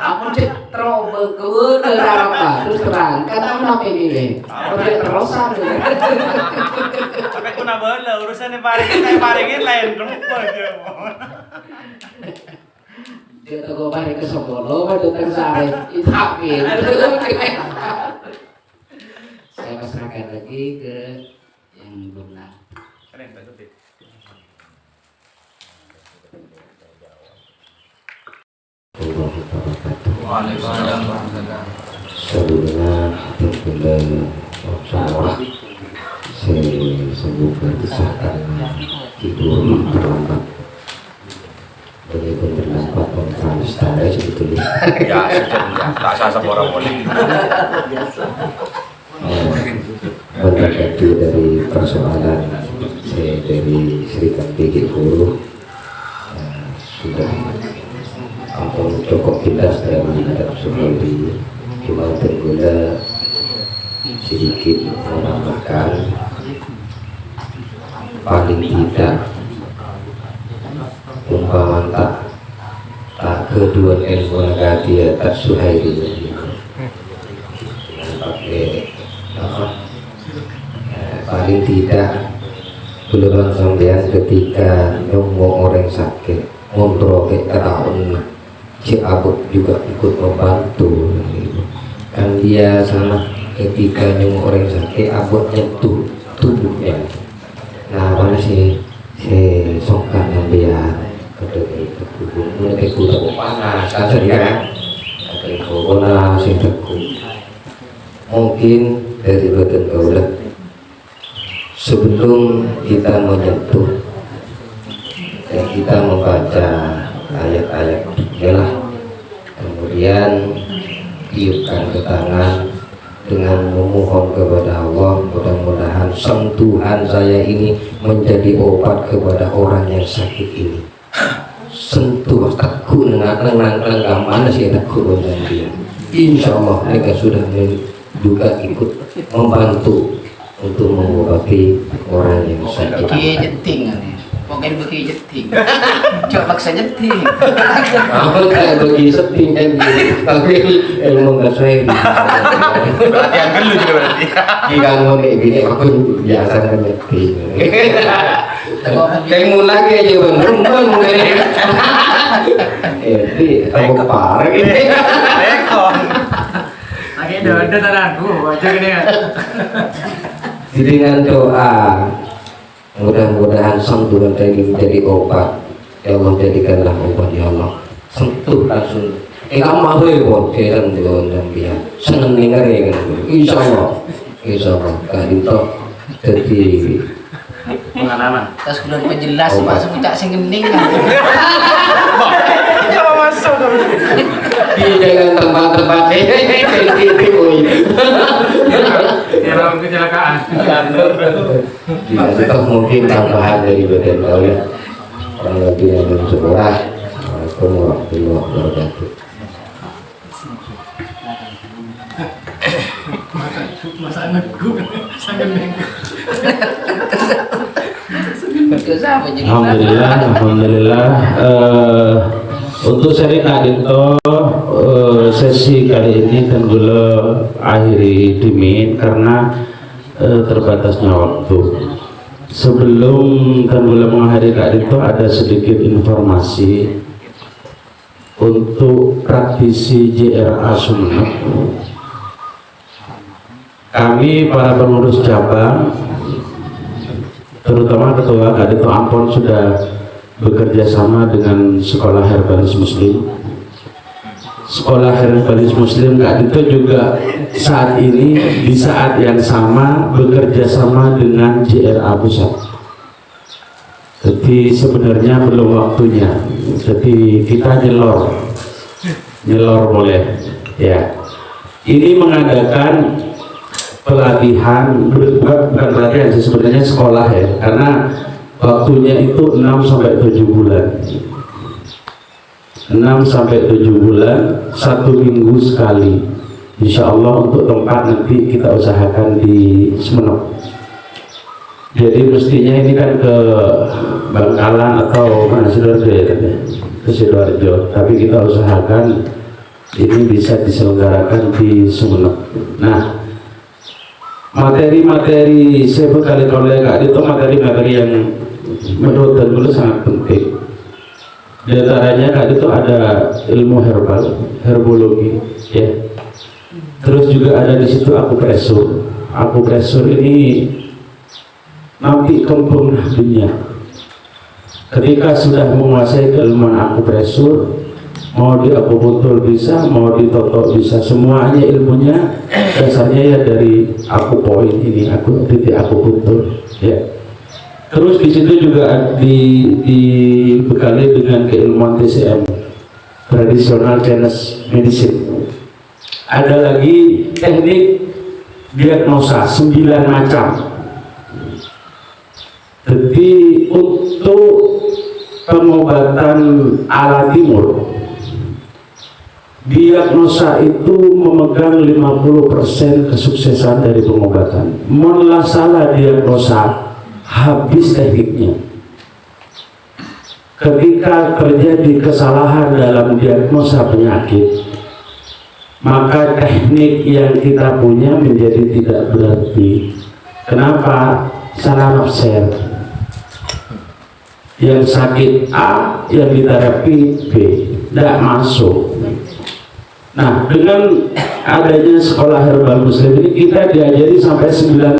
aku cek terobek ke apa terus terang kata apa ini udah terosan sampai kuna bala urusan paringin lain kenapa aja dia tahu paring ke Solo baru tersare itapin saya pasrahkan lagi ke yang benar. Semoga disahkan tidur terlambat benar-benar nampak konferensi tanda sebetulnya ya tak sasa orang boleh mendekati dari persoalan saya dari Serikat PG Guru sudah atau cukup jelas dari menghadap sebagai cuma terguna sedikit menambahkan paling tidak umpama tak kedua ilmu negatif tak suhairi pakai apa paling tidak belum sampean ketika nyomong orang sakit ngobrol tahun si Abud juga ikut membantu kan dia sama ketika nyomong orang sakit Abud nyentuh tubuhnya nah mana si songkan yang dia ketika mulai kuda panas kan kan corona si teguh mungkin dari badan kaulah sebelum kita menyentuh dan kita membaca ayat-ayat lah kemudian tiupkan ke tangan dengan memohon kepada Allah mudah-mudahan sentuhan saya ini menjadi obat kepada orang yang sakit ini sentuh tekuk dengan nang mana sih tekuk dan dia. Insya Allah mereka sudah juga ikut membantu untuk mengobati orang yang sakit. Bagi jeting nih, pokoknya bagi jeting. Coba maksa jeting. Apa kayak bagi seting kan? Tapi ilmu nggak saya. Yang gelu juga berarti. Jika ngomong gini aku biasa kan jeting. Kayak mulai aja bang, belum Jadi aku parah gitu. Rekon. Lagi dada tanganku, baca gini kan. Dengan doa mudah-mudahan santunan ini menjadi obat. Ya Allah jadikanlah obat ya Allah. Sentuh langsung. Kamu mau ya kesan dan dia seneng dengar ya kan. Insya Allah kali itu jadi Pengalaman. Tas keluar penjelas masuk puncak sing gening kan. Coba masuk di dengan tempat-tempat dalam kecelakaan. Kita mungkin tambahan dari badan kalian kurang lebih yang sekolah. Assalamualaikum warahmatullahi wabarakatuh. Masa anakku sangat neng. Alhamdulillah. Untuk seri Adinto sesi kali ini kan gula akhiri dimin karena terbatasnya waktu. Sebelum kan gula mengakhiri Adinto ada sedikit informasi untuk praktisi JRA Sumeneb. Kami para pengurus cabang, terutama Ketua Kadito Ampon sudah bekerja sama dengan Sekolah Herbalis Muslim. Sekolah Herbalis Muslim Kadito juga saat ini di saat yang sama bekerja sama dengan JRA Pusat. Jadi sebenarnya belum waktunya. Jadi kita nyelor boleh. Ya. Ini mengadakan pelatihan, bukan pelatihan sih sebenarnya sekolah ya, karena waktunya itu 6 sampai 7 bulan. 6 sampai 7 bulan, 1 minggu sekali. Insya Allah untuk tempat nanti kita usahakan di Sumeneb. Jadi mestinya ini kan ke Bangkalan atau mana Sidoarjo ya, ke Sidoarjo. Tapi kita usahakan ini bisa diselenggarakan di Sumeneb. Nah, materi-materi saya berkali kolega itu materi-materi yang menurut dan dulu sangat penting. Di antaranya Kak itu ada ilmu herbal, herbologi, ya. Terus juga ada di situ akupresur. Akupresur ini nanti kempung dunia. Ketika sudah menguasai keilmuan akupresur, mau di akupunktur bisa, mau ditotok bisa, semuanya ilmunya dasarnya ya dari akupoin ini, titik akupunktur, ya. Terus di situ juga dibekali dengan keilmuan TCM, traditional Chinese medicine. Ada lagi teknik diagnosa 9 macam. Jadi untuk pengobatan ala timur, diagnosa itu memegang 50% kesuksesan dari pengobatan. Malah salah diagnosa, habis tekniknya. Ketika terjadi kesalahan dalam diagnosa penyakit, maka teknik yang kita punya menjadi tidak berarti. Kenapa? Salah nafsir. Yang sakit A, yang diterapi B, tidak masuk. Nah, dengan adanya sekolah herbal muslim ini kita diajari sampai 9